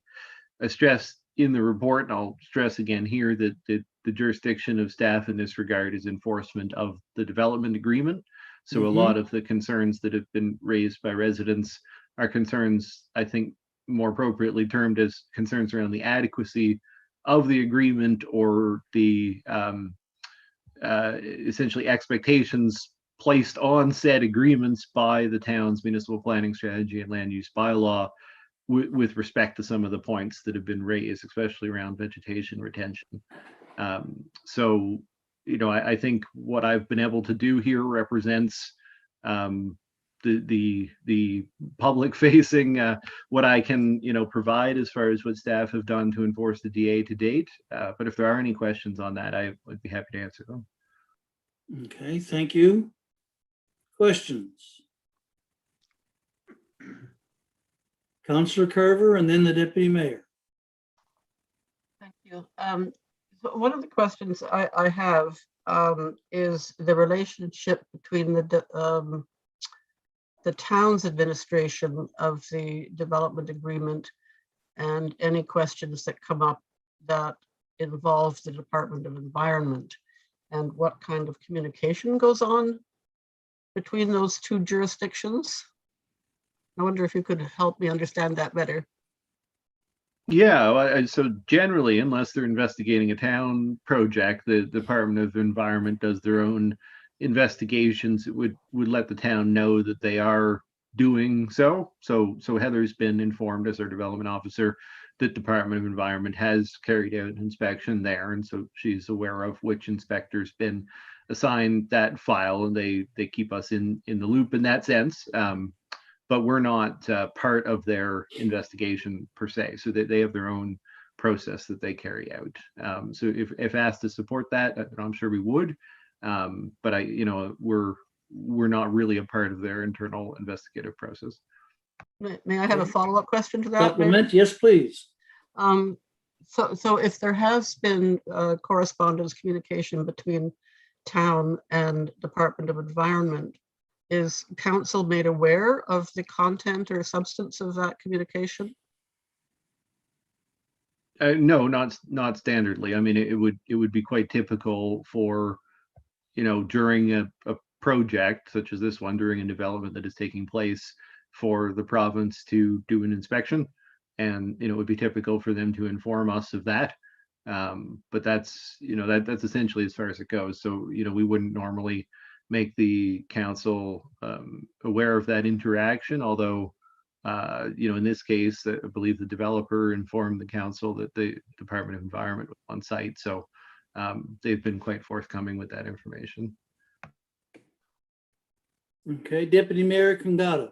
stressed in the report, and I'll stress again here, that the jurisdiction of staff in this regard is enforcement of the development agreement. So a lot of the concerns that have been raised by residents are concerns, I think, more appropriately termed as concerns around the adequacy of the agreement, or the essentially expectations placed on said agreements by the town's municipal planning strategy and land use bylaw with respect to some of the points that have been raised, especially around vegetation retention. So, I think what I've been able to do here represents the public facing, what I can, provide as far as what staff have done to enforce the DA to date. But if there are any questions on that, I would be happy to answer them. Okay, thank you. Questions? Councillor Carver and then the deputy mayor. Thank you. So one of the questions I have is the relationship between the town's administration of the development agreement and any questions that come up that involve the Department of Environment, and what kind of communication goes on between those two jurisdictions. I wonder if you could help me understand that better. Yeah, so generally, unless they're investigating a town project, the Department of Environment does their own investigations. It would let the town know that they are doing so. So Heather's been informed as our development officer that Department of Environment has carried out an inspection there, and so she's aware of which inspector's been assigned that file, and they keep us in the loop in that sense. But we're not part of their investigation per se, so they have their own process that they carry out. So if asked to support that, I'm sure we would. But we're not really a part of their internal investigative process. May I have a follow-up question to that, Mayor? Supplement, yes, please. So if there has been correspondence, communication between town and Department of Environment, is council made aware of the content or substance of that communication? No, not standardly. I mean, it would be quite typical for, during a project such as this one, during a development that is taking place, for the province to do an inspection, and it would be typical for them to inform us of that. But that's that's essentially as far as it goes. So we wouldn't normally make the council aware of that interaction, although in this case, I believe the developer informed the council that the Department of Environment was on site, so they've been quite forthcoming with that information. Okay, Deputy Mayor Kangata.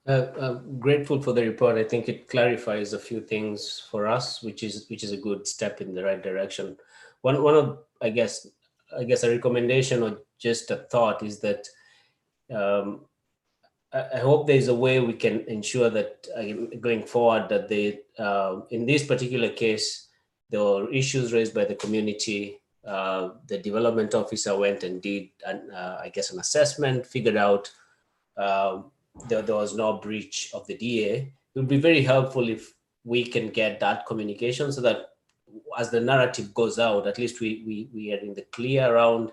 I'm grateful for the report. I think it clarifies a few things for us, which is a good step in the right direction. One of I guess a recommendation or just a thought is that I hope there's a way we can ensure that going forward that in this particular case, there were issues raised by the community. The development officer went and did an assessment, figured out there was no breach of the DA. It would be very helpful if we can get that communication so that as the narrative goes out, at least we are in the clear around,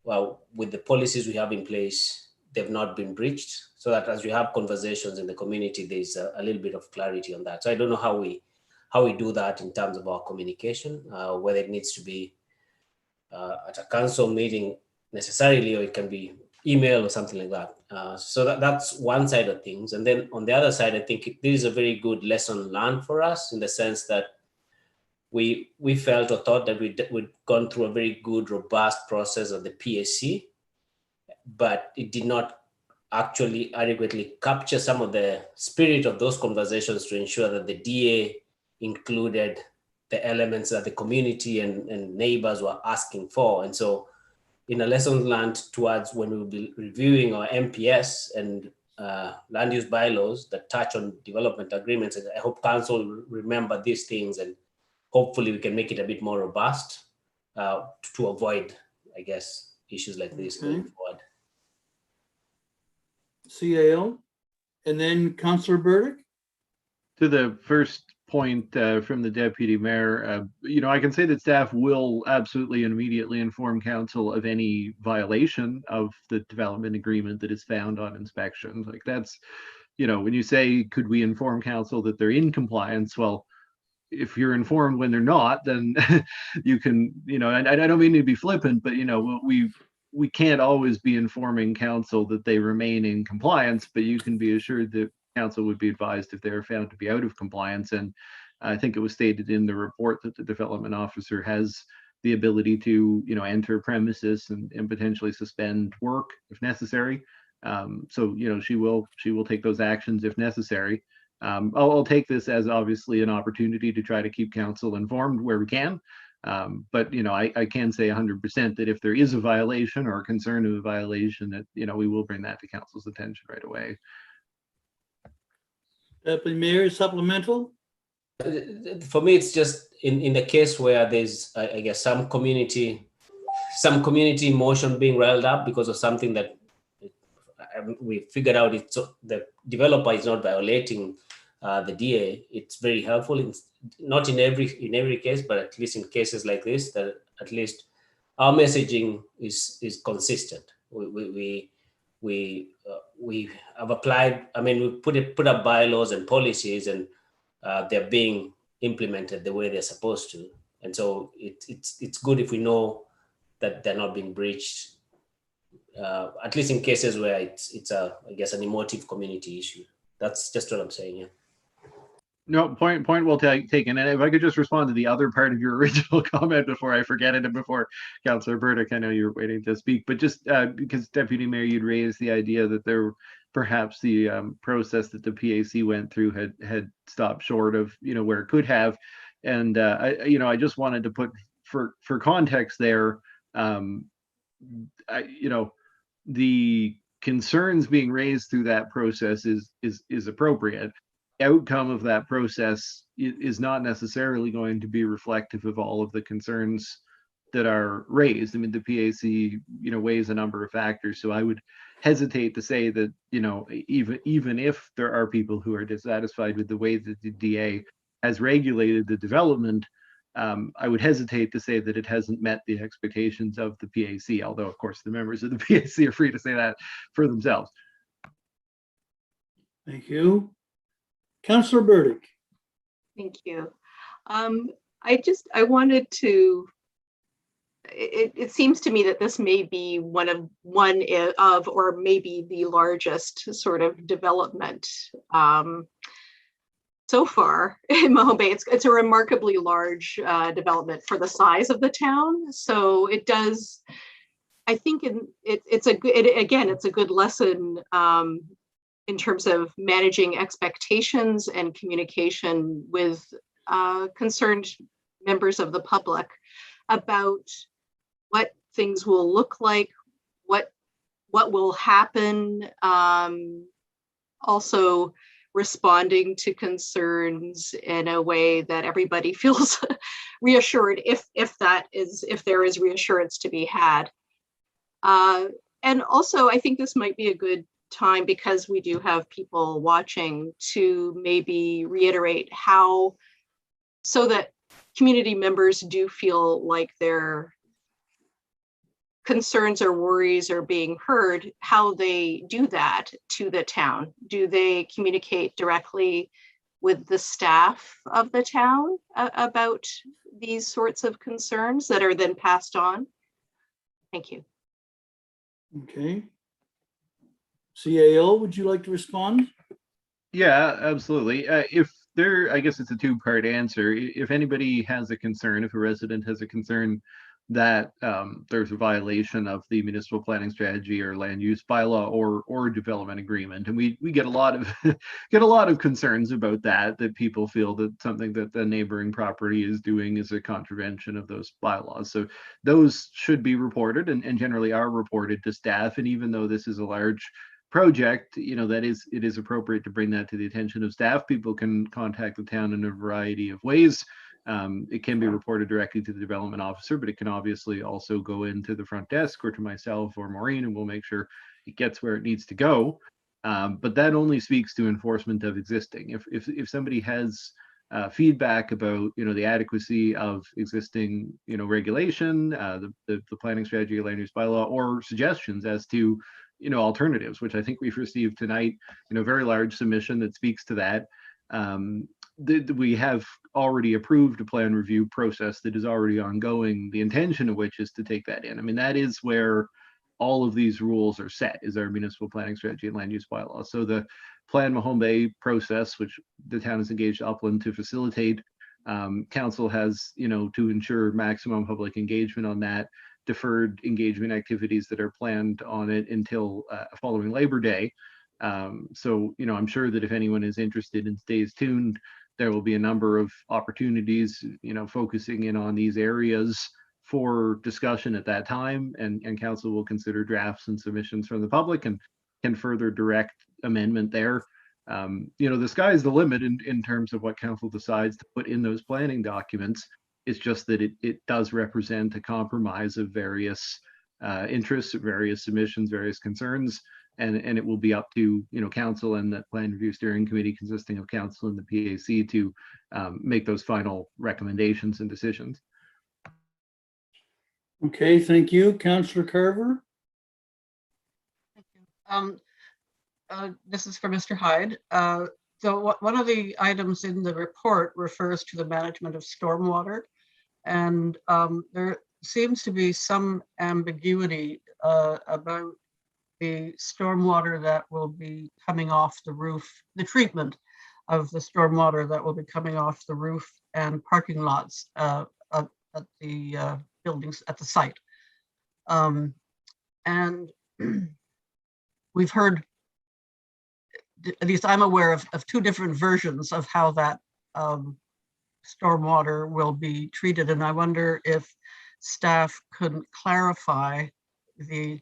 well, with the policies we have in place, they've not been breached, so that as we have conversations in the community, there's a little bit of clarity on that. So I don't know how we do that in terms of our communication, whether it needs to be at a council meeting necessarily, or it can be email or something like that. So that's one side of things. And then on the other side, I think this is a very good lesson learned for us, in the sense that we felt or thought that we'd gone through a very good, robust process of the PAC, but it did not actually adequately capture some of the spirit of those conversations to ensure that the DA included the elements that the community and neighbors were asking for. And so in a lesson learned towards when we will be reviewing our MPS and land use bylaws that touch on development agreements, I hope council will remember these things, and hopefully we can make it a bit more robust to avoid, I guess, issues like this going forward. CAO, and then Councillor Burdick. To the first point from the deputy mayor, I can say that staff will absolutely and immediately inform council of any violation of the development agreement that is found on inspection. Like, that's, when you say, could we inform council that they're in compliance? Well, if you're informed when they're not, then you can, and I don't mean to be flippant, but we can't always be informing council that they remain in compliance, but you can be assured that council would be advised if they're found to be out of compliance. And I think it was stated in the report that the development officer has the ability to, enter premises and potentially suspend work if necessary. So, she will take those actions if necessary. I'll take this as obviously an opportunity to try to keep council informed where we can. But I can say 100% that if there is a violation or a concern of a violation, that we will bring that to council's attention right away. Deputy Mayor, supplemental. For me, it's just in the case where there's, I guess, some community emotion being riled up because of something that we figured out. The developer is not violating the DA. It's very helpful. Not in every case, but at least in cases like this, that at least our messaging is consistent. We have applied. I mean, we put up bylaws and policies, and they're being implemented the way they're supposed to. And so it's good if we know that they're not being breached. At least in cases where it's I guess an emotive community issue. That's just what I'm saying. Yeah. No, point well taken. And if I could just respond to the other part of your original comment before I forget it, and before Councillor Burdick, I know you're waiting to speak, but just because Deputy Mayor, you'd raised the idea that there perhaps the process that the PAC went through had stopped short of where it could have, and I just wanted to put for context there, the concerns being raised through that process is appropriate. Outcome of that process is not necessarily going to be reflective of all of the concerns that are raised. I mean, the PAC, weighs a number of factors. So I would hesitate to say that, even if there are people who are dissatisfied with the way that the DA has regulated the development, I would hesitate to say that it hasn't met the expectations of the PAC, although of course the members of the PAC are free to say that for themselves. Thank you. Councillor Burdick. Thank you. I wanted to, it seems to me that this may be one of, or maybe the largest sort of development so far in Mahone Bay. It's a remarkably large development for the size of the town. So it does, I think it's a good lesson in terms of managing expectations and communication with concerned members of the public about what things will look like, what will happen, also responding to concerns in a way that everybody feels reassured, if there is reassurance to be had. And also, I think this might be a good time, because we do have people watching, to maybe reiterate how, so that community members do feel like their concerns or worries are being heard, how they do that to the town. Do they communicate directly with the staff of the town about these sorts of concerns that are then passed on? Thank you. Okay. CAO, would you like to respond? Yeah, absolutely. I guess it's a two-part answer. If anybody has a concern, if a resident has a concern that there's a violation of the municipal planning strategy or land use bylaw or development agreement, and we get a lot of get a lot of concerns about that people feel that something that the neighboring property is doing is a contravention of those bylaws. So those should be reported and generally are reported to staff. And even though this is a large project, it is appropriate to bring that to the attention of staff. People can contact the town in a variety of ways. It can be reported directly to the development officer, but it can obviously also go into the front desk or to myself or Maureen, and we'll make sure it gets where it needs to go. But that only speaks to enforcement of existing. If somebody has feedback about the adequacy of existing regulation, the planning strategy, land use bylaw, or suggestions as to alternatives, which I think we've received tonight, very large submission that speaks to that. We have already approved a plan review process that is already ongoing, the intention of which is to take that in. I mean, that is where all of these rules are set, is our municipal planning strategy and land use bylaw. So the Plan Mahone Bay process, which the town has engaged Upland to facilitate, council has, to ensure maximum public engagement on that, deferred engagement activities that are planned on it until following Labor Day. So, I'm sure that if anyone is interested and stays tuned, there will be a number of opportunities, focusing in on these areas for discussion at that time, and council will consider drafts and submissions from the public and can further direct amendment there. The sky's the limit in terms of what council decides to put in those planning documents. It's just that it does represent a compromise of various interests, various submissions, various concerns, and it will be up to council and the plan review steering committee consisting of council and the PAC to make those final recommendations and decisions. Okay, thank you. Councillor Carver? This is for Mr. Hyde. So one of the items in the report refers to the management of stormwater. And there seems to be some ambiguity about the stormwater that will be coming off the roof, the treatment of the stormwater that will be coming off the roof and parking lots at the buildings at the site. And we've heard, at least I'm aware of two different versions of how that stormwater will be treated. And I wonder if staff could clarify the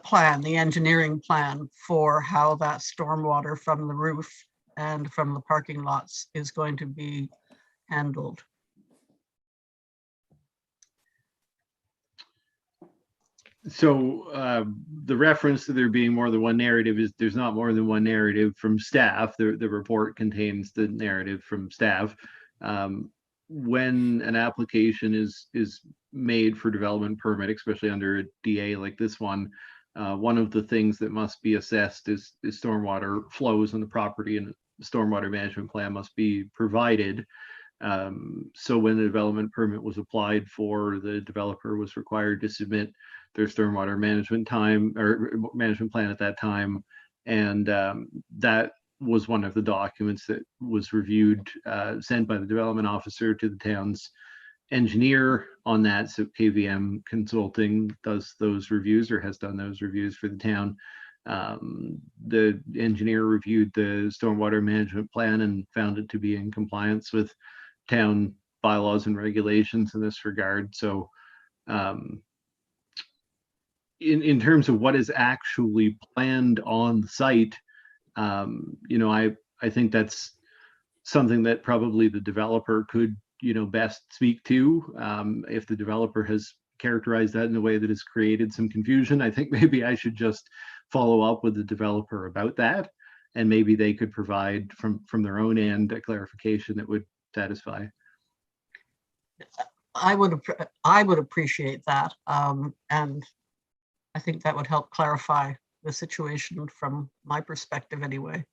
plan, the engineering plan for how that stormwater from the roof and from the parking lots is going to be handled. So the reference to there being more than one narrative is there's not more than one narrative from staff. The report contains the narrative from staff. When an application is made for development permit, especially under a DA like this one of the things that must be assessed is stormwater flows on the property, and the stormwater management plan must be provided. So when the development permit was applied for, the developer was required to submit their stormwater management management plan at that time. And that was one of the documents that was reviewed, sent by the development officer to the town's engineer on that. So KVM Consulting does those reviews, or has done those reviews for the town. The engineer reviewed the stormwater management plan and found it to be in compliance with town bylaws and regulations in this regard. So in terms of what is actually planned on the site, I think that's something that probably the developer could best speak to. If the developer has characterized that in a way that has created some confusion, I think maybe I should just follow up with the developer about that, and maybe they could provide from their own end a clarification that would satisfy. I would appreciate that, and I think that would help clarify the situation from my perspective anyway.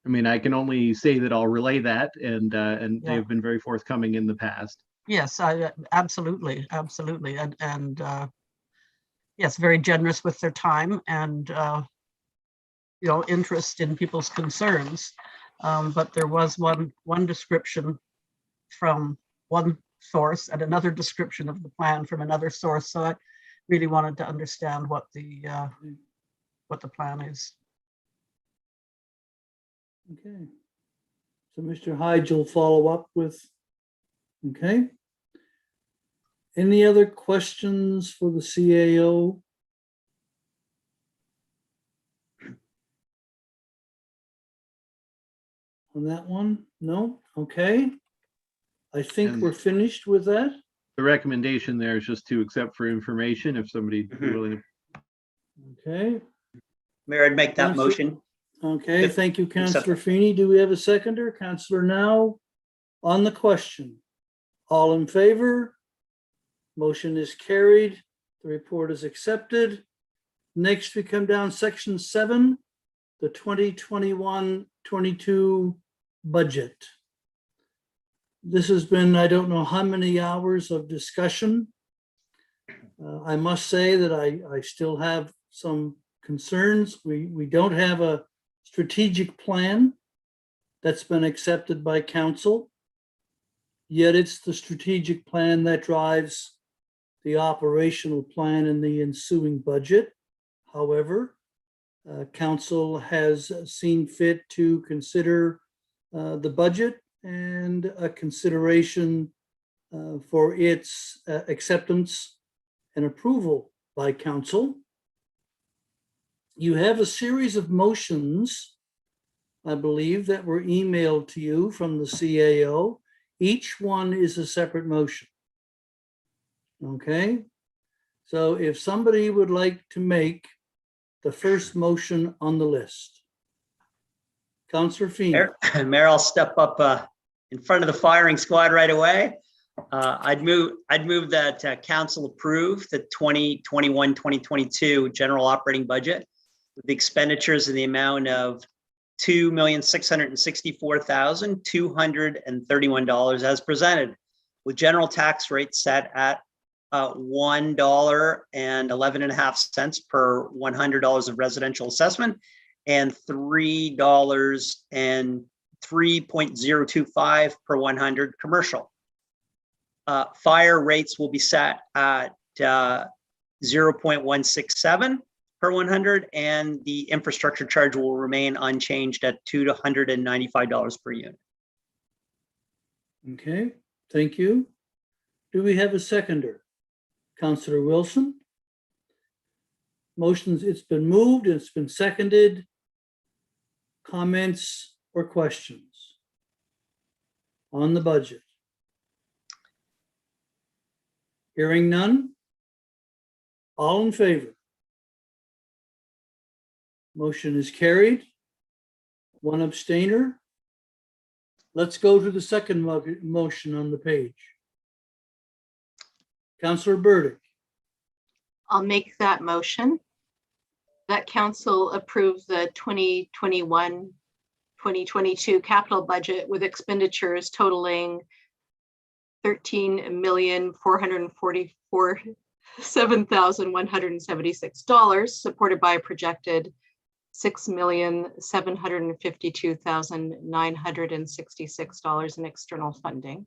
I mean, I can only say that I'll relay that, and Yeah. they've been very forthcoming in the past. Yes, absolutely, and yes, very generous with their time and, interest in people's concerns. But there was one description from one source and another description of the plan from another source. So I really wanted to understand what the plan is. Okay. So Mr. Hyde, you'll follow up with, okay. Any other questions for the CAO? On that one? No? Okay. I think And- we're finished with that. The recommendation there is just to accept for information if somebody's Mhm. willing to. Okay, Mayor, I'd make that Council- motion. okay, Yep, thank you, accept Councillor it. Feeney. Do we have a seconder? Councillor Now on the question. All in favor? Motion is carried. The report is accepted. Next, we come down section 7, the 2021-22 budget. This has been, I don't know how many hours of discussion. I must say that I still have some concerns. We don't have a strategic plan that's been accepted by council. Yet it's the strategic plan that drives the operational plan and the ensuing budget. However, council has seen fit to consider the budget and a consideration for its acceptance and approval by council. You have a series of motions, I believe, that were emailed to you from the CAO. Each one is a separate motion. Okay, so if somebody would like to make the first motion on the list. Councillor Feeney. Mayor, I'll step up in front of the firing squad right away. I'd move that council approve the 2021-2022 general operating budget with the expenditures in the amount of $2,664,231 as presented, with general tax rates set at $1.11.5 per $100 of residential assessment and $3.025 per 100 commercial. Fire rates will be set at 0.167 per 100, and the infrastructure charge will remain unchanged at $295 per unit. Okay, thank you. Do we have a seconder? Councillor Wilson? Motions, it's been moved, it's been seconded. Comments or questions on the budget? Hearing none? All in favor? Motion is carried. One abstainer. Let's go to the second motion on the page. Councillor Burdick. I'll make that motion. That council approve the 2021-2022 capital budget with expenditures totaling $13,447,176, supported by a projected $6,752,966 in external funding.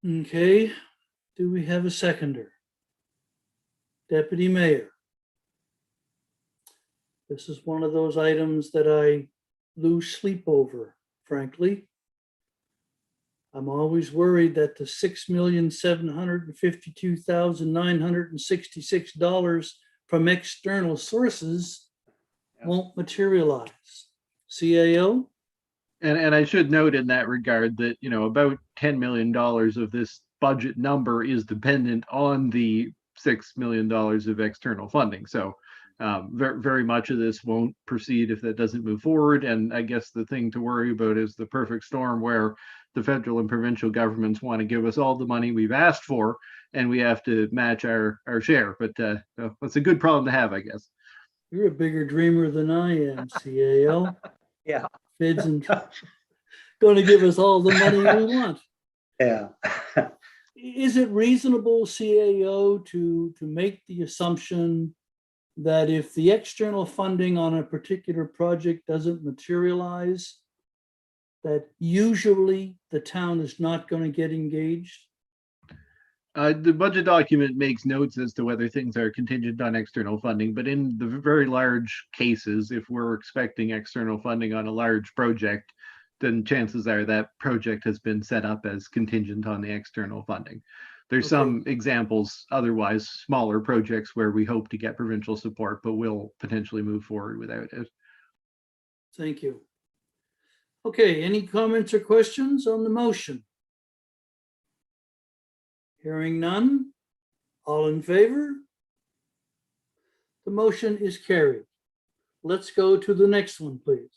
Okay, do we have a seconder? Deputy Mayor. This is one of those items that I lose sleep over, frankly. I'm always worried that the $6,752,966 from external sources won't materialize. CAO? And I should note in that regard that, about $10 million of this budget number is dependent on the $6 million of external funding. So very, very much of this won't proceed if that doesn't move forward. And I guess the thing to worry about is the perfect storm where the federal and provincial governments want to give us all the money we've asked for, and we have to match our share. But it's a good problem to have, I guess. You're a bigger dreamer than I am, CAO. Yeah. Feds and going to give us all the money we want. Yeah. is it reasonable, CAO, to make the assumption that if the external funding on a particular project doesn't materialize, that usually the town is not going to get engaged? The budget document makes notes as to whether things are contingent on external funding, but in the very large cases, if we're expecting external funding on a large project, then chances are that project has been set up as contingent on the external funding. There's Okay. some examples, otherwise smaller projects where we hope to get provincial support, but will potentially move forward without it. Thank you. Okay, any comments or questions on the motion? Hearing none. All in favor? The motion is carried. Let's go to the next one, please.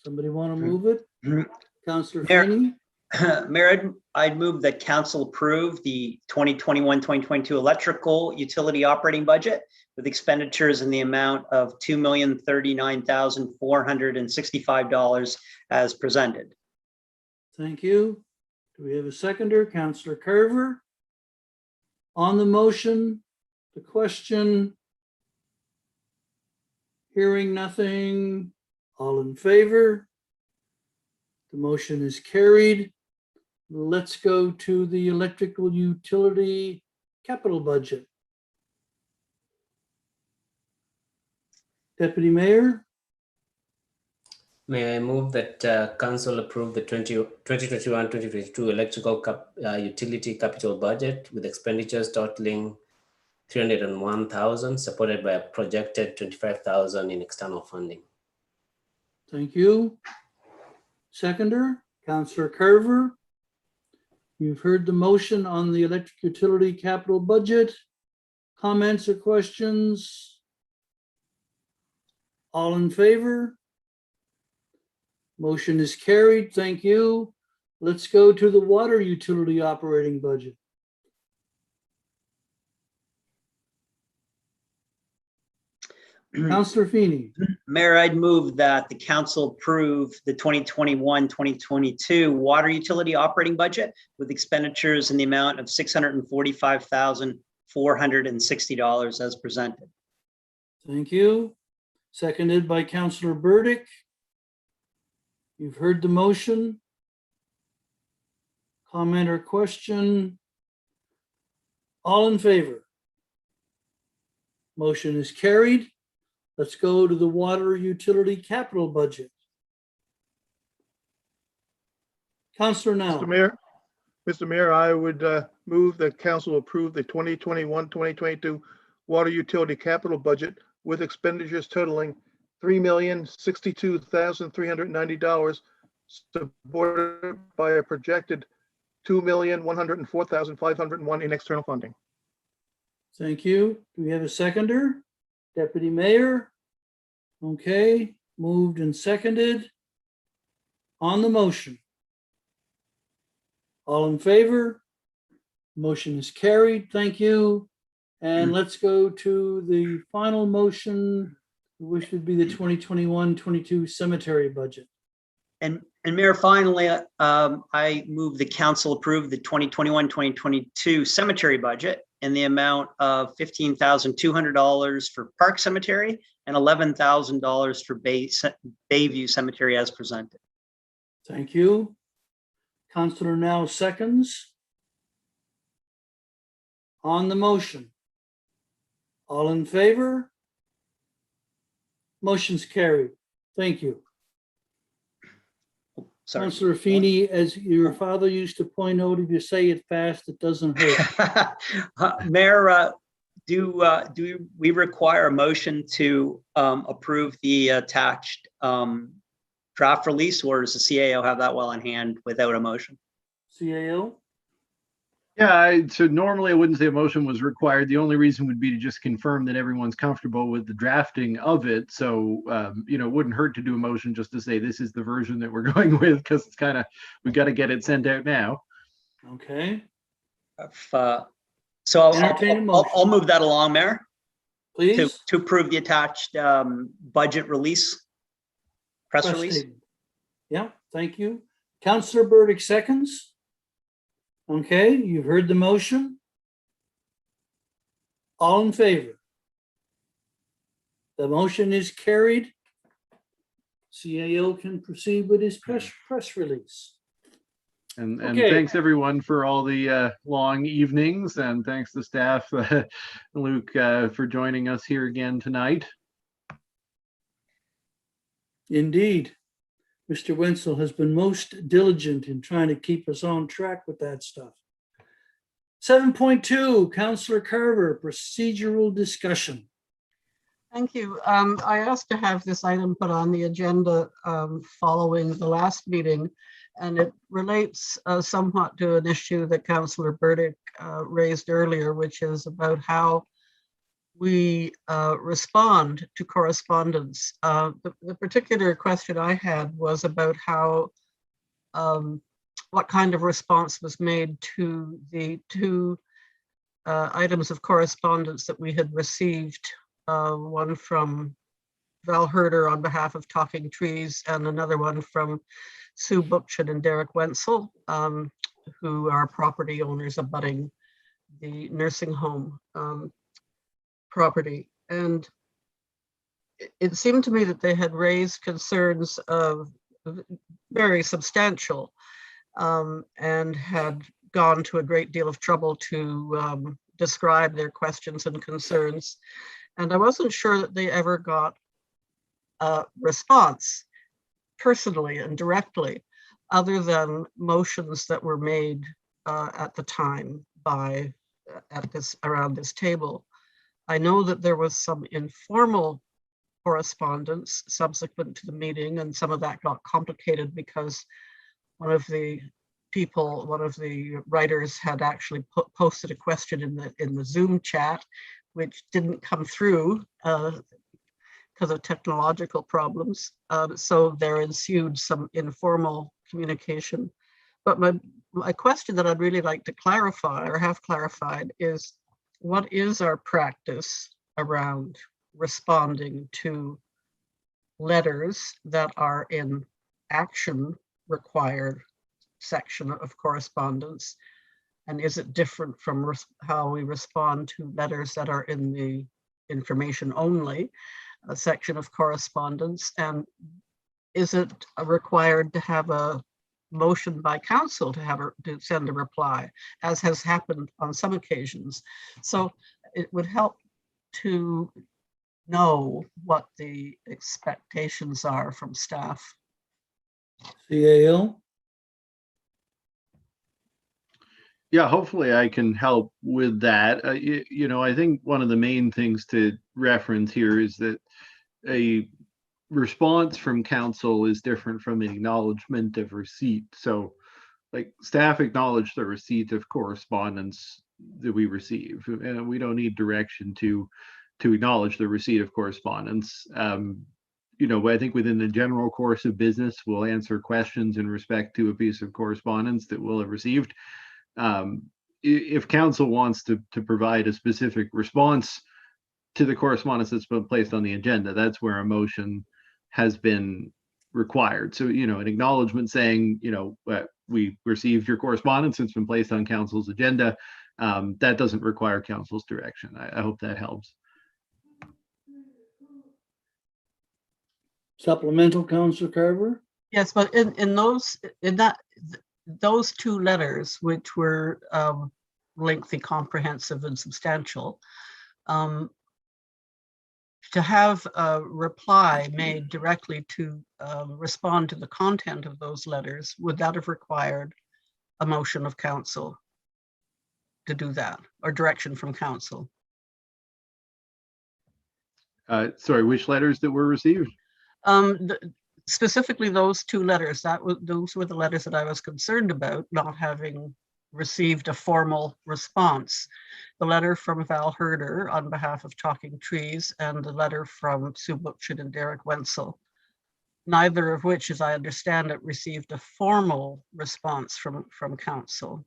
Somebody want to move it? Mhm. Councillor Mayor. Feeney? Mayor, I'd move that council approve the 2021-2022 electrical utility operating budget with expenditures in the amount of $2,039,465 as presented. Thank you. Do we have a seconder? Councillor Carver? On the motion, the question? Hearing nothing. All in favor? The motion is carried. Let's go to the electrical utility capital budget. Deputy Mayor? May I move that council approve the 2021-2022 electrical utility capital budget with expenditures totaling 301,000, supported by a projected 25,000 in external funding. Thank you. Seconder, Councillor Carver. You've heard the motion on the electric utility capital budget. Comments or questions? All in favor? Motion is carried. Thank you. Let's go to the water utility operating budget. Councillor Feeney. Mayor, I'd move that the council approve the 2021-2022 water utility operating budget with expenditures in the amount of $645,460 as presented. Thank you. Seconded by Councillor Burdick. You've heard the motion. Comment or question? All in favor? Motion is carried. Let's go to the water utility capital budget. Councillor Now. Mr. Mayor, I would move that council approve the 2021-2022 water utility capital budget with expenditures totaling $3,062,390, supported by a projected $2,104,501 in external funding. Thank you. Do we have a seconder? Deputy Mayor? Okay, moved and seconded. On the motion. All in favor? Motion is carried. Thank you. And let's go to the final motion, which would be the 2021-22 cemetery budget. And Mayor, finally, I move the council approve the 2021-2022 cemetery budget in the amount of $15,200 for Park Cemetery and $11,000 for Bayview Cemetery as presented. Thank you. Councillor Now seconds. On the motion. All in favor? Motion's carried. Thank you. Sorry. Councillor Feeney, as your father used to point out, if you say it fast, it doesn't hurt. Mayor, do we require a motion to approve the attached draft release, or does the CAO have that well in hand without a motion? CAO? Yeah, so normally I wouldn't say a motion was required. The only reason would be to just confirm that everyone's comfortable with the drafting of it. So, it wouldn't hurt to do a motion just to say this is the version that we're going with, because it's kind of, we got to get it sent out now. Okay, So Entertain a motion. I'll move that along, Mayor, please. to approve the attached budget release, press release. statement. Yeah, thank you. Councillor Burdick seconds. Okay, you've heard the motion. All in favor? The motion is carried. CAO can proceed with his press release. And Okay. thanks everyone for all the long evenings, and thanks to staff, Luke, for joining us here again tonight. Indeed, Mr. Wenzel has been most diligent in trying to keep us on track with that stuff. 7.2, Councillor Carver, procedural discussion. Thank you. I asked to have this item put on the agenda following the last meeting, and it relates somewhat to an issue that Councillor Burdick raised earlier, which is about how we respond to correspondence. The particular question I had was about how, what kind of response was made to the two items of correspondence that we had received, one from Val Herder on behalf of Talking Trees, and another one from Sue Bookchin and Derek Wenzel, who are property owners abutting the nursing home property. And it seemed to me that they had raised concerns of very substantial, and had gone to a great deal of trouble to describe their questions and concerns. And I wasn't sure that they ever got a response personally and directly, other than motions that were made at the time by around this table. I know that there was some informal correspondence subsequent to the meeting, and some of that got complicated because one of the writers had actually posted a question in the Zoom chat, which didn't come through because of technological problems. So there ensued some informal communication. But my question that I'd really like to clarify, or have clarified, is what is our practice around responding to letters that are in action required section of correspondence? And is it different from how we respond to letters that are in the information only section of correspondence? And is it required to have a motion by council to send a reply, as has happened on some occasions? So it would help to know what the expectations are from staff. CAO? Yeah, hopefully I can help with that. I think one of the main things to reference here is that a response from council is different from an acknowledgement of receipt. So, like, staff acknowledge the receipt of correspondence that we receive, and we don't need direction to acknowledge the receipt of correspondence. I think within the general course of business, we'll answer questions in respect to a piece of correspondence that we'll have received. If council wants to provide a specific response to the correspondence that's been placed on the agenda, that's where a motion has been required. So, an acknowledgement saying, we received your correspondence, it's been placed on council's agenda. That doesn't require council's direction. I hope that helps. Supplemental, Councillor Carver? Yes, but in those two letters, which were lengthy, comprehensive, and substantial, to have a reply made directly to respond to the content of those letters, would that have required a motion of council to do that, or direction from council? Sorry, which letters that were received? Specifically those two letters, those were the letters that I was concerned about not having received a formal response. The letter from Val Herder on behalf of Talking Trees, and the letter from Sue Bookchin and Derek Wenzel, neither of which, as I understand it, received a formal response from council.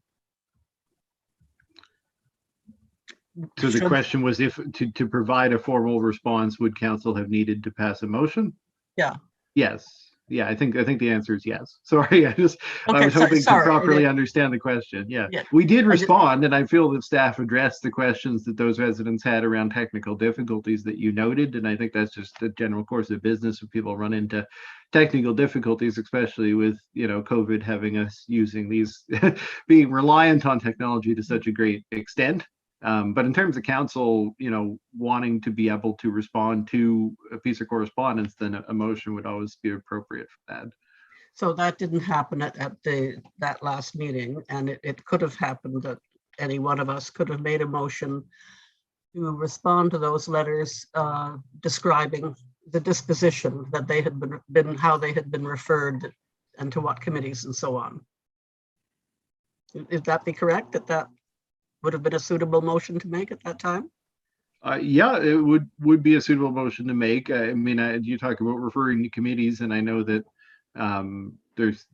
So the question was, if to provide a formal response, would council have needed to pass a motion? Yeah. Yes. Yeah, I think the answer is yes. Sorry, I was Okay, hoping to sorry, I properly didn't- understand the question. Yeah, Yeah, we did I did- respond, and I feel that staff addressed the questions that those residents had around technical difficulties that you noted, and I think that's just the general course of business when people run into technical difficulties, especially with COVID having us using these being reliant on technology to such a great extent. But in terms of council, wanting to be able to respond to a piece of correspondence, then a motion would always be appropriate for that. So that didn't happen at that last meeting, and it could have happened that any one of us could have made a motion to respond to those letters describing the disposition that they had been how they had been referred and to what committees and so on. Would that be correct? That would have been a suitable motion to make at that time? Yeah, it would be a suitable motion to make. I mean, you talk about referring to committees, and I know that there's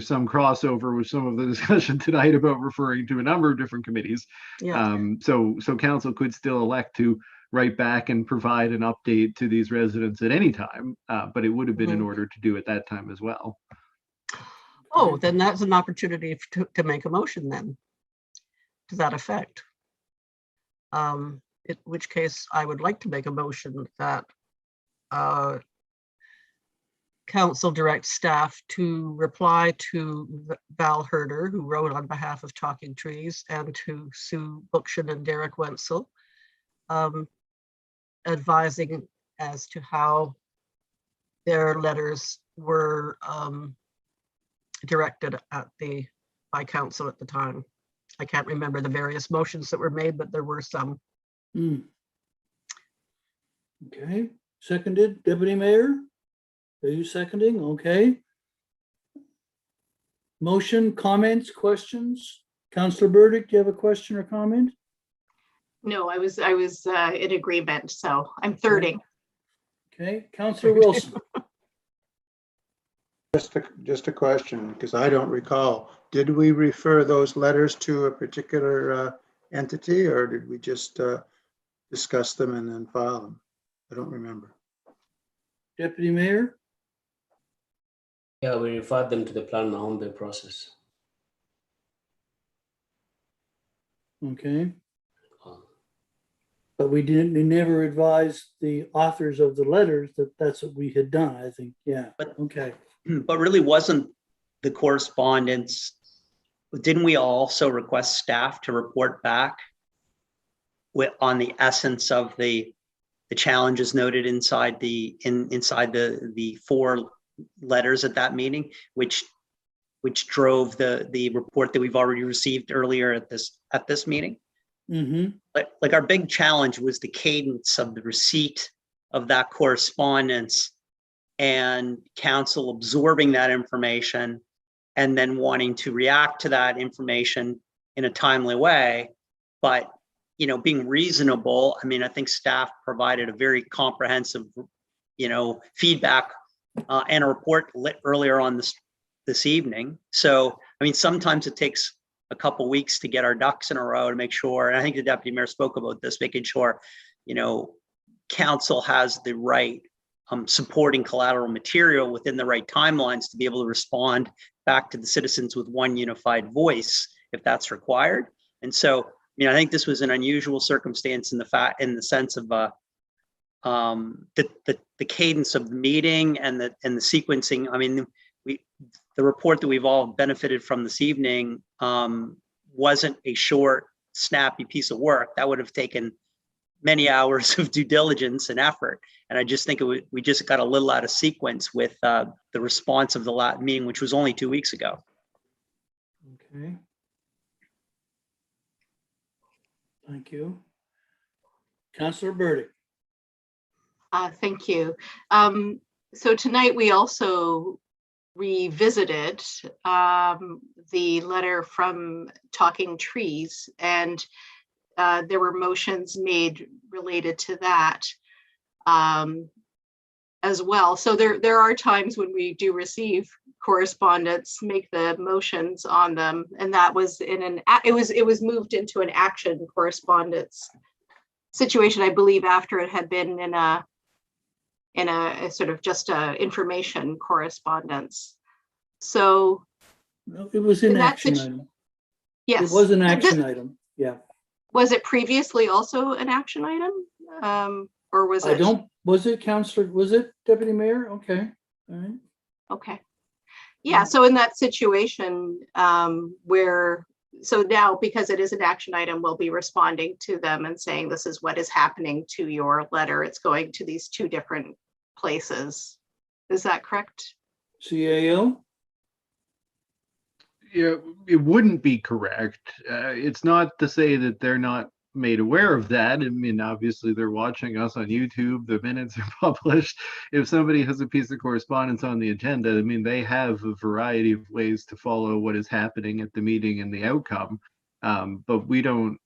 some crossover with some of the discussion tonight about referring to a number of different committees. Yeah. So council could still elect to write back and provide an update to these residents at any time, but it would have been in order to do at that time as well. Oh, then that's an opportunity to make a motion then to that effect. In which case I would like to make a motion that council directs staff to reply to Val Herder, who wrote on behalf of Talking Trees, and to Sue Bookchin and Derek Wenzel, advising as to how their letters were directed by council at the time. I can't remember the various motions that were made, but there were some. Okay, seconded. Deputy Mayor, are you seconding? Okay. Motion, comments, questions? Councillor Burdick, do you have a question or comment? No, I was in agreement, so I'm thirding. Okay, Councillor Wilson. Just a question, because I don't recall. Did we refer those letters to a particular entity, or did we just discuss them and then file them? I don't remember. Deputy Mayor? Yeah, we referred them to the Plan Mahone Bay process. Okay. But we never advised the authors of the letters that that's what we had done, I think. Yeah, But- okay. But really wasn't the correspondence, didn't we also request staff to report back on the essence of the challenges noted inside the 4 letters at that meeting, which drove the report that we've already received earlier at this meeting? Mm-hmm. Like our big challenge was the cadence of the receipt of that correspondence and council absorbing that information and then wanting to react to that information in a timely way, but being reasonable. I mean, I think staff provided a very comprehensive feedback and a report earlier on this evening. So I mean, sometimes it takes a couple weeks to get our ducks in a row to make sure, and I think the deputy mayor spoke about this, making sure council has the right supporting collateral material within the right timelines to be able to respond back to the citizens with one unified voice if that's required. And so, I think this was an unusual circumstance in the sense of the cadence of the meeting and the sequencing. I mean, the report that we've all benefited from this evening wasn't a short, snappy piece of work. That would have taken many hours of due diligence and effort. And I just think we just got a little out of sequence with the response of the last meeting, which was only 2 weeks ago. Okay. Thank you. Councillor Burdick. Thank you. So tonight we also revisited the letter from Talking Trees, and there were motions made related to that as well. So there are times when we do receive correspondence, make the motions on them, and that was it was moved into an action correspondence situation, I believe, after it had been in a in a sort of just a information correspondence. So No, it was an In that action situ- item. yes. It was an This- action item. Yeah. Was it previously also an action item? Or was I it? don't, was it Counselor, was it Deputy Mayor? Okay. All right. Okay. Yeah, so in that situation, where, so now because it is an action item, we'll be responding to them and saying, this is what is happening to your letter. It's going to these two different places. Is that correct? CAO? Yeah, it wouldn't be correct. It's not to say that they're not made aware of that. I mean, obviously they're watching us on YouTube. The minutes are published. If somebody has a piece of correspondence on the agenda, I mean, they have a variety of ways to follow what is happening at the meeting and the outcome. But we don't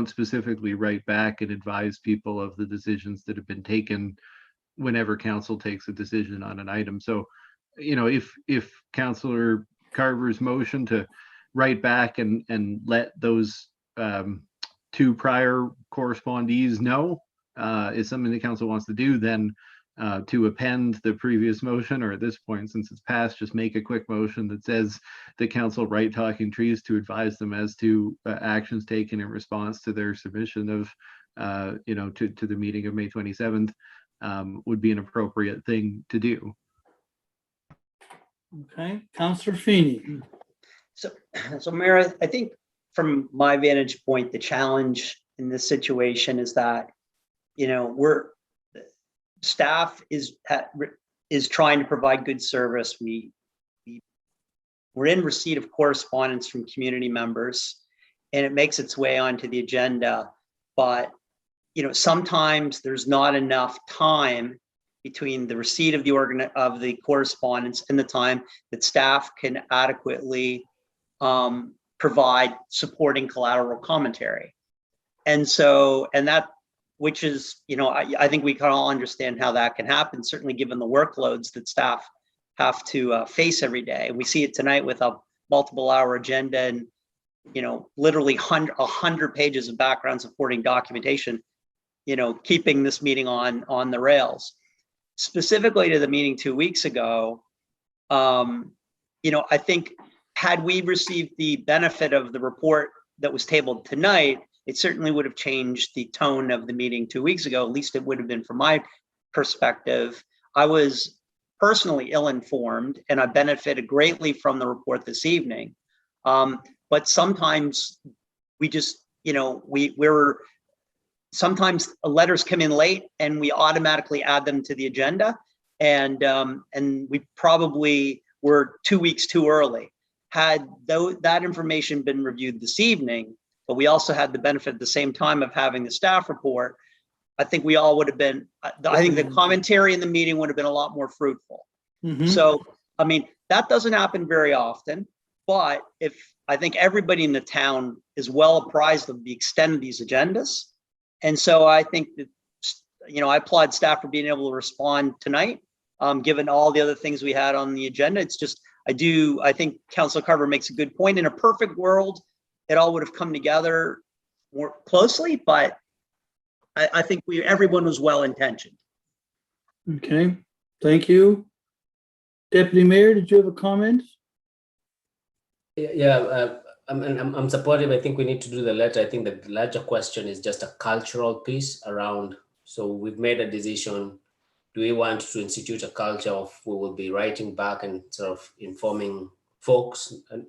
specifically write back and advise people of the decisions that have been taken whenever council takes a decision on an item. So, you know, if Councillor Carver's motion to write back and let those two prior correspondees know is something the council wants to do, then to append the previous motion, or at this point, since it's passed, just make a quick motion that says the council write Talking Trees to advise them as to actions taken in response to their submission of, you know, to the meeting of May 27th would be an appropriate thing to do. Okay. Counselor Feeney? So Mayor, I think from my vantage point, the challenge in this situation is that, you know, staff is trying to provide good service. We're in receipt of correspondence from community members, and it makes its way onto the agenda. But, you know, sometimes there's not enough time between the receipt of the correspondence and the time that staff can adequately provide supporting collateral commentary. And so, which is, you know, I think we can all understand how that can happen, certainly given the workloads that staff have to face every day. We see it tonight with a multiple hour agenda and, you know, literally 100 pages of background supporting documentation, you know, keeping this meeting on the rails. Specifically to the meeting 2 weeks ago, you know, I think had we received the benefit of the report that was tabled tonight, it certainly would have changed the tone of the meeting 2 weeks ago. At least it would have been from my perspective. I was personally ill-informed, and I benefited greatly from the report this evening. But sometimes we just, you know, sometimes letters come in late and we automatically add them to the agenda, and we probably were 2 weeks too early. Had that information been reviewed this evening, but we also had the benefit at the same time of having the staff report, I think we all would have been, I think the commentary in the meeting would have been a lot more fruitful. Mhm. So, I mean, that doesn't happen very often, but I think everybody in the town is well apprised of the extent of these agendas. And so I think that, you know, I applaud staff for being able to respond tonight, given all the other things we had on the agenda. It's just, I think Councilor Carver makes a good point. In a perfect world, it all would have come together more closely, but I think everyone was well intentioned. Okay, thank you. Deputy Mayor, did you have a comment? Yeah, I'm supportive. I think we need to do the letter. I think the larger question is just a cultural piece around. So we've made a decision. Do we want to institute a culture of we will be writing back and sort of informing folks? And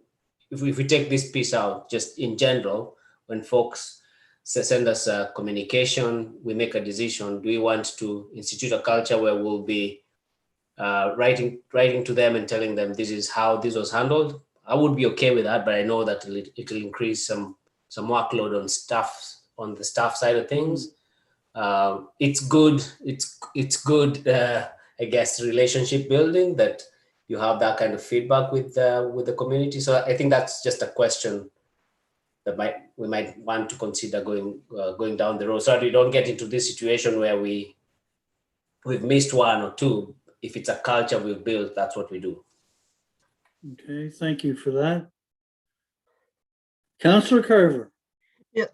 if we take this piece out, just in general, when folks send us a communication, we make a decision. Do we want to institute a culture where we'll be writing to them and telling them this is how this was handled? I would be okay with that, but I know that it'll increase some workload on the staff side of things. It's good. It's good. I guess relationship building that you have that kind of feedback with the community. So I think that's just a question that we might want to consider going down the road, so that we don't get into this situation where we've missed one or two. If it's a culture we've built, that's what we do. Okay, thank you for that. Councillor Carver? Yeah,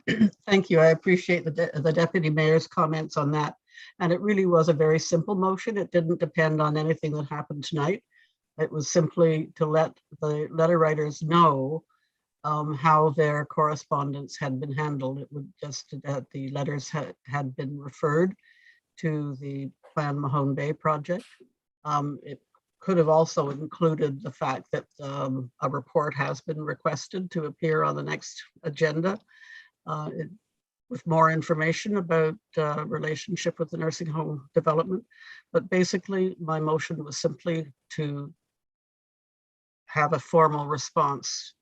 thank you. I appreciate the Deputy Mayor's comments on that. And it really was a very simple motion. It didn't depend on anything that happened tonight. It was simply to let the letter writers know how their correspondence had been handled. It would just that the letters had been referred to the Plan Mahone Bay project. It could have also included the fact that a report has been requested to appear on the next agenda with more information about relationship with the nursing home development. But basically, my motion was simply to have a formal response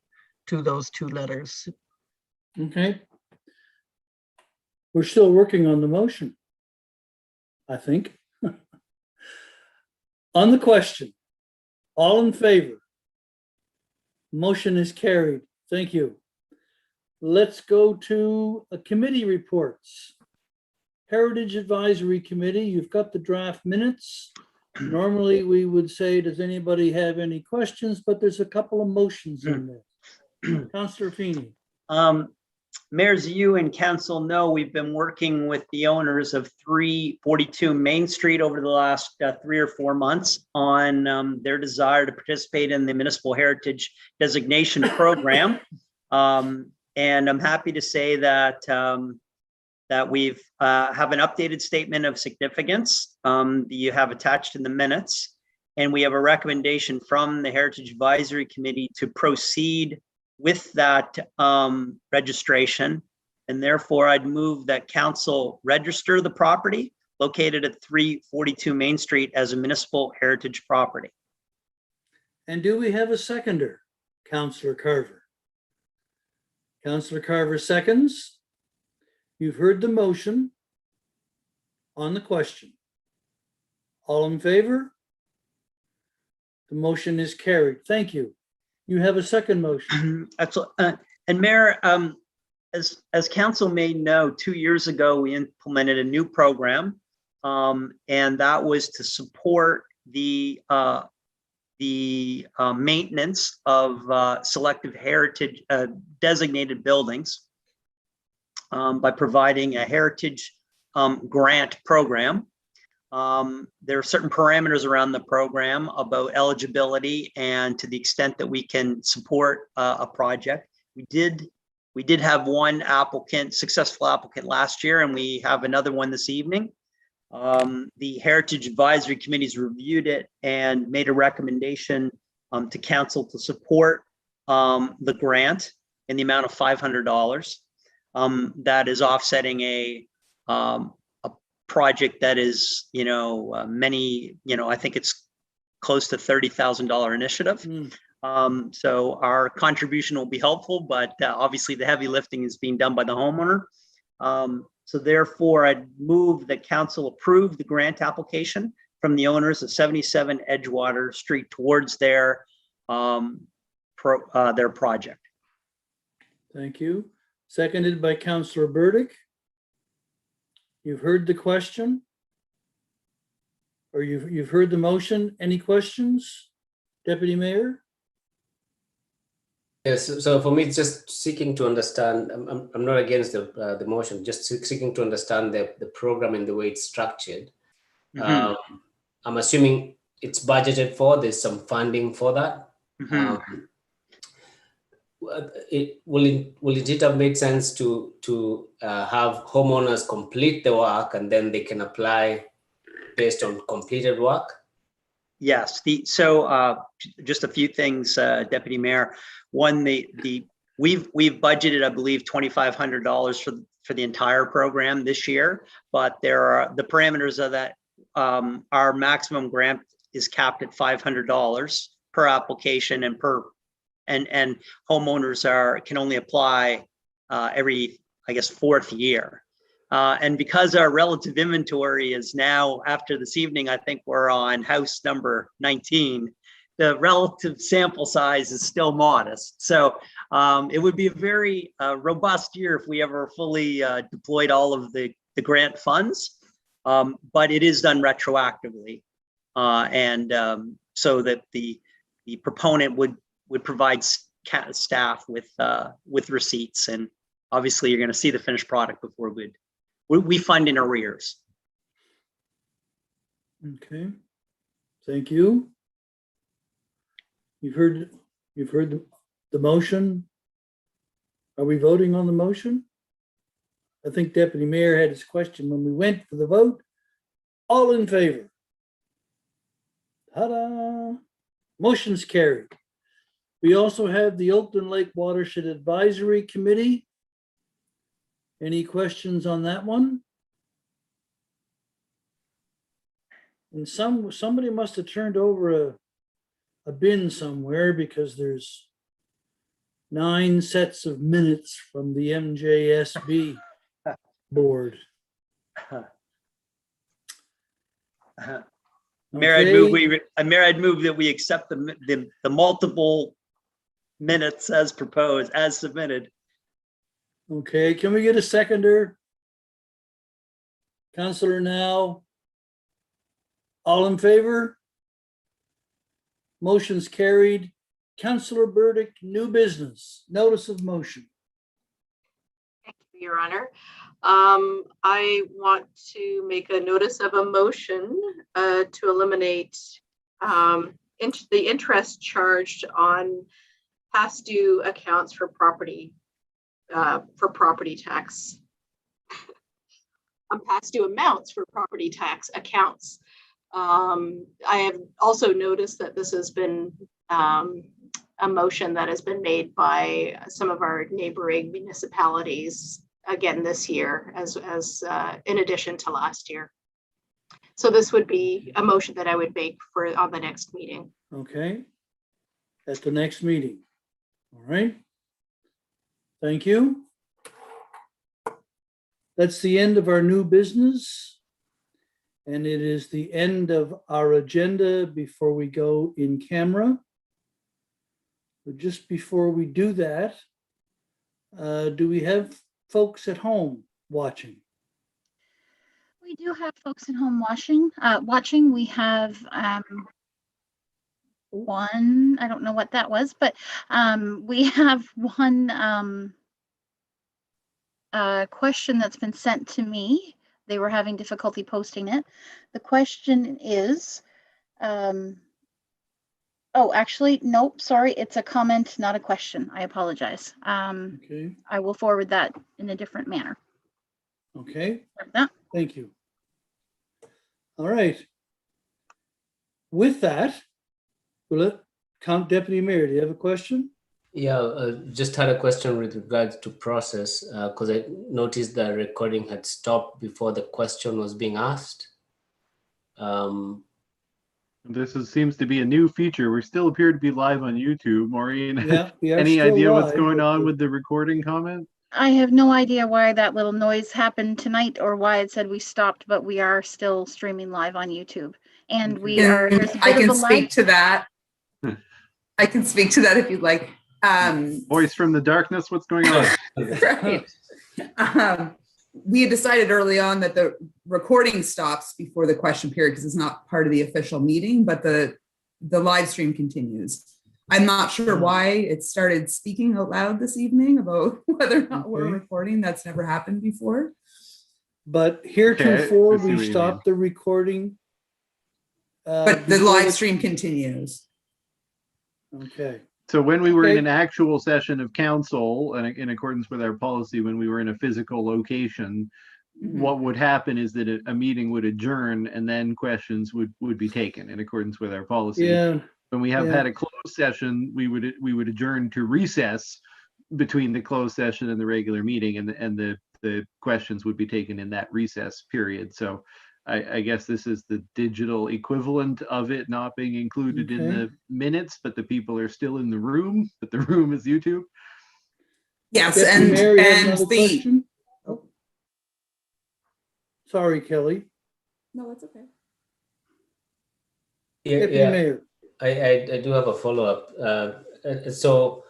to those two letters. Okay. We're still working on the motion, I think. On the question, all in favor? Motion is carried. Thank you. Let's go to committee reports. Heritage Advisory Committee, you've got the draft minutes. Normally, we would say, does anybody have any questions? But there's a couple of motions in there. Councillor Feeney. Mayor, as you and council know, we've been working with the owners of 342 Main Street over the last 3 or 4 months on their desire to participate in the Municipal Heritage Designation Program. And I'm happy to say that that we've have an updated statement of significance that you have attached in the minutes. And we have a recommendation from the Heritage Advisory Committee to proceed with that registration. And therefore I'd move that council register the property located at 342 Main Street as a municipal heritage property. And do we have a seconder? Councillor Carver. Councillor Carver seconds. You've heard the motion on the question. All in favor? The motion is carried. Thank you. You have a second motion. And Mayor, as council may know, 2 years ago, we implemented a new program, and that was to support the maintenance of selective heritage designated buildings by providing a heritage grant program. There are certain parameters around the program about eligibility and to the extent that we can support a project. We did have one applicant, successful applicant last year, and we have another one this evening. The Heritage Advisory Committee's reviewed it and made a recommendation to council to support the grant in the amount of $500. That is offsetting a project that is, I think it's close to $30,000 initiative. So our contribution will be helpful, but obviously the heavy lifting is being done by the homeowner. So therefore, I'd move that council approve the grant application from the owners of 77 Edgewater Street towards their project. Thank you. Seconded by Councillor Burdick. You've heard the question, or you've heard the motion. Any questions, Deputy Mayor? Yes, so for me, it's just seeking to understand. I'm not against the motion, just seeking to understand the program and the way it's structured. I'm assuming it's budgeted for. There's some funding for that. Will it have made sense to have homeowners complete the work and then they can apply based on completed work? Yes. Just a few things, Deputy Mayor. One, we've budgeted, I believe, $2,500 for the entire program this year, but there are the parameters of that. Our maximum grant is capped at $500 per application and homeowners can only apply every, I guess, 4th year. And because our relative inventory is now, after this evening, I think we're on house number 19, the relative sample size is still modest. So it would be a very robust year if we ever fully deployed all of the grant funds, but it is done retroactively. So that the proponent would provide staff with receipts, and obviously you're going to see the finished product before we fund in arrears. Okay. Thank you. You've heard the motion. Are we voting on the motion? I think Deputy Mayor had his question when we went for the vote. All in favor? Ta-da! Motion's carried. We also have the Oakland Lake Watershed Advisory Committee. Any questions on that one? And somebody must have turned over a bin somewhere because there's 9 sets of minutes from the MJSB board. Mayor, I'd move that we accept the multiple minutes as proposed, as submitted. Okay, can we get a seconder? Counselor Now. All in favor? Motion's carried. Counselor Burdick, new business, notice of motion. Thank you, Your Honor. I want to make a notice of a motion to eliminate the interest charged on past due accounts for property tax. On past due amounts for property tax accounts. I have also noticed that this has been a motion that has been made by some of our neighboring municipalities again this year, as in addition to last year. So this would be a motion that I would make for on the next meeting. Okay. At the next meeting. All right. Thank you. That's the end of our new business. And it is the end of our agenda before we go in camera. But just before we do that, do we have folks at home watching? We do have folks at home watching. We have one, I don't know what that was, but we have one question that's been sent to me. They were having difficulty posting it. The question is, oh, actually, nope, sorry. It's a comment, not a question. I apologize. Okay. I will forward that in a different manner. Okay. Like that. Thank you. All right. With that, Deputy Mayor, do you have a question? Yeah, just had a question with regards to process, because I noticed the recording had stopped before the question was being asked. Seems to be a new feature. We still appear to be live on YouTube. Maureen, Yeah. We are any still idea what's live, going but on with the recording comment? I have no idea why that little noise happened tonight or why it said we stopped, but we are still streaming live on YouTube. And we are, there's a bit I can of a speak lag. to that. I can speak to that if you'd like. Voice from the darkness, what's going on? Right. We had decided early on that the recording stops before the question period because it's not part of the official meeting, but the live stream continues. I'm not sure why it started speaking out loud this evening about whether or not we're Okay. recording. That's never happened before. But heretofore, I see what we you stopped the recording. But the before live stream continues. Okay. So when we were in Okay. an actual session of council, and in accordance with our policy, when we were in a physical location, Mhm. what would happen is that a meeting would adjourn and then questions would be taken in accordance with our policy. Yeah. When we have Yeah. had a closed session, we would adjourn to recess between the closed session and the regular meeting, and the questions would be taken in that recess period. So I guess this is the digital equivalent of it not being included in Okay. the minutes, but the people are still in the room, but the room is YouTube. Yes, Deputy Mayor, you have and another the question? Oh. Sorry, Kelly. no, it's okay. Deputy Mayor. I do have a follow-up. So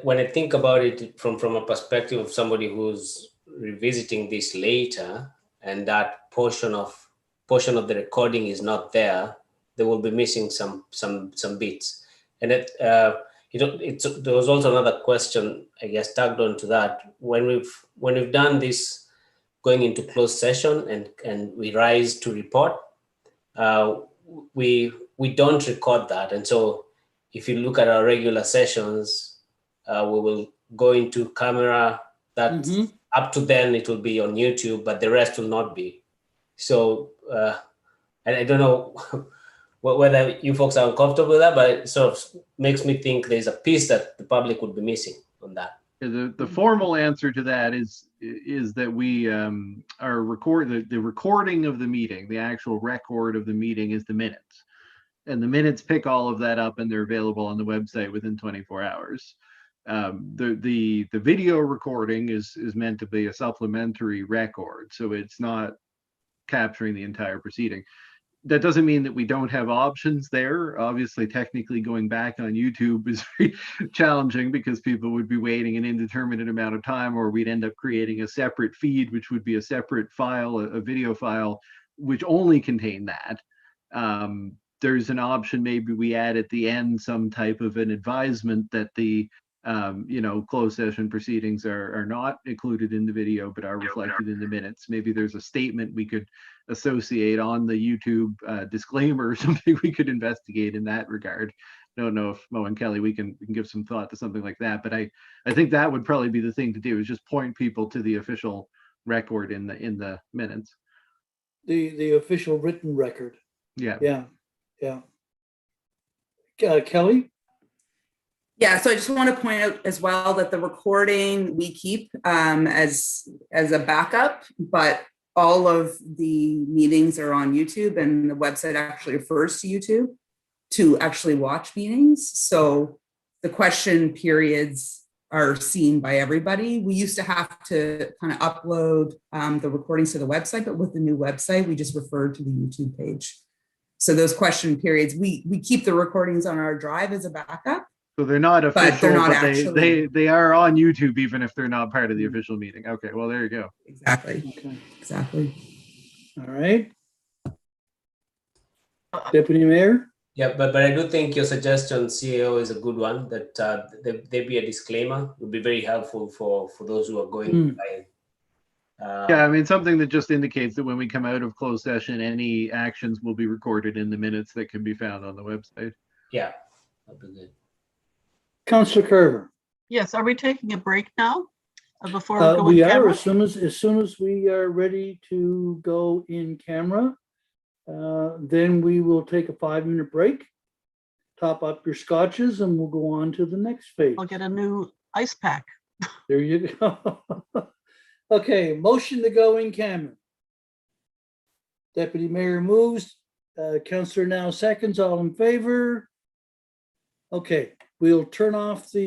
when I think about it from a perspective of somebody who's revisiting this later, and that portion of the recording is not there, they will be missing some bits. And there was also another question, I guess, tagged on to that. When we've done this going into closed session and we rise to report, we don't record that. And so if you look at our regular sessions, we will go into camera. That Mhm. up to then it will be on YouTube, but the rest will not be. So, and I don't know whether you folks are uncomfortable with that, but it sort of makes me think there's a piece that the public would be missing on that. The formal answer to that is that we are the recording of the meeting, the actual record of the meeting is the minutes. And the minutes pick all of that up and they're available on the website within 24 hours. The video recording is meant to be a supplementary record, so it's not capturing the entire proceeding. That doesn't mean that we don't have options there. Obviously, technically going back on YouTube is very challenging because people would be waiting an indeterminate amount of time, or we'd end up creating a separate feed, which would be a separate file, a video file, which only contain that. There's an option, maybe we add at the end some type of an advisement that the closed session proceedings are not included in the video, but are reflected in the minutes. Maybe there's a statement we could associate on the YouTube disclaimer or something we could investigate in that regard. I don't know if Mo and Kelly, we can give some thought to something like that, but I think that would probably be the thing to do, is just point people to the official record in the minutes. The official written record. Yeah. Yeah. Kelly? Yeah, so I just want to point out as well that the recording we keep as a backup, but all of the meetings are on YouTube, and the website actually refers to YouTube to actually watch meetings. So the question periods are seen by everybody. We used to have to kind of upload the recordings to the website, but with the new website, we just refer to the YouTube page. So those question periods, we keep the recordings on our drive as a backup. So they're not official, But they're not but actually. they are on YouTube, even if they're not part of the official meeting. Okay, well, there you go. Exactly. Okay. Exactly. All right. Deputy Mayor? Yeah, but I do think your suggestion, CAO, is a good one, that there be a disclaimer. Would be very helpful for those who are going by. Yeah, I mean, something that just indicates that when we come out of closed session, any actions will be recorded in the minutes that can be found on the website. Yeah, that'd be good. Councillor Carver? Yes, are we taking a break now before we go We in are, camera? as soon as we are ready to go in camera, then we will take a 5-minute break, top up your scotches, and we'll go on to the next phase. I'll get a new ice pack. There you go. Okay, motion to go in camera. Deputy Mayor moves, Councillor Now seconds, all in favor. Okay, we'll turn off the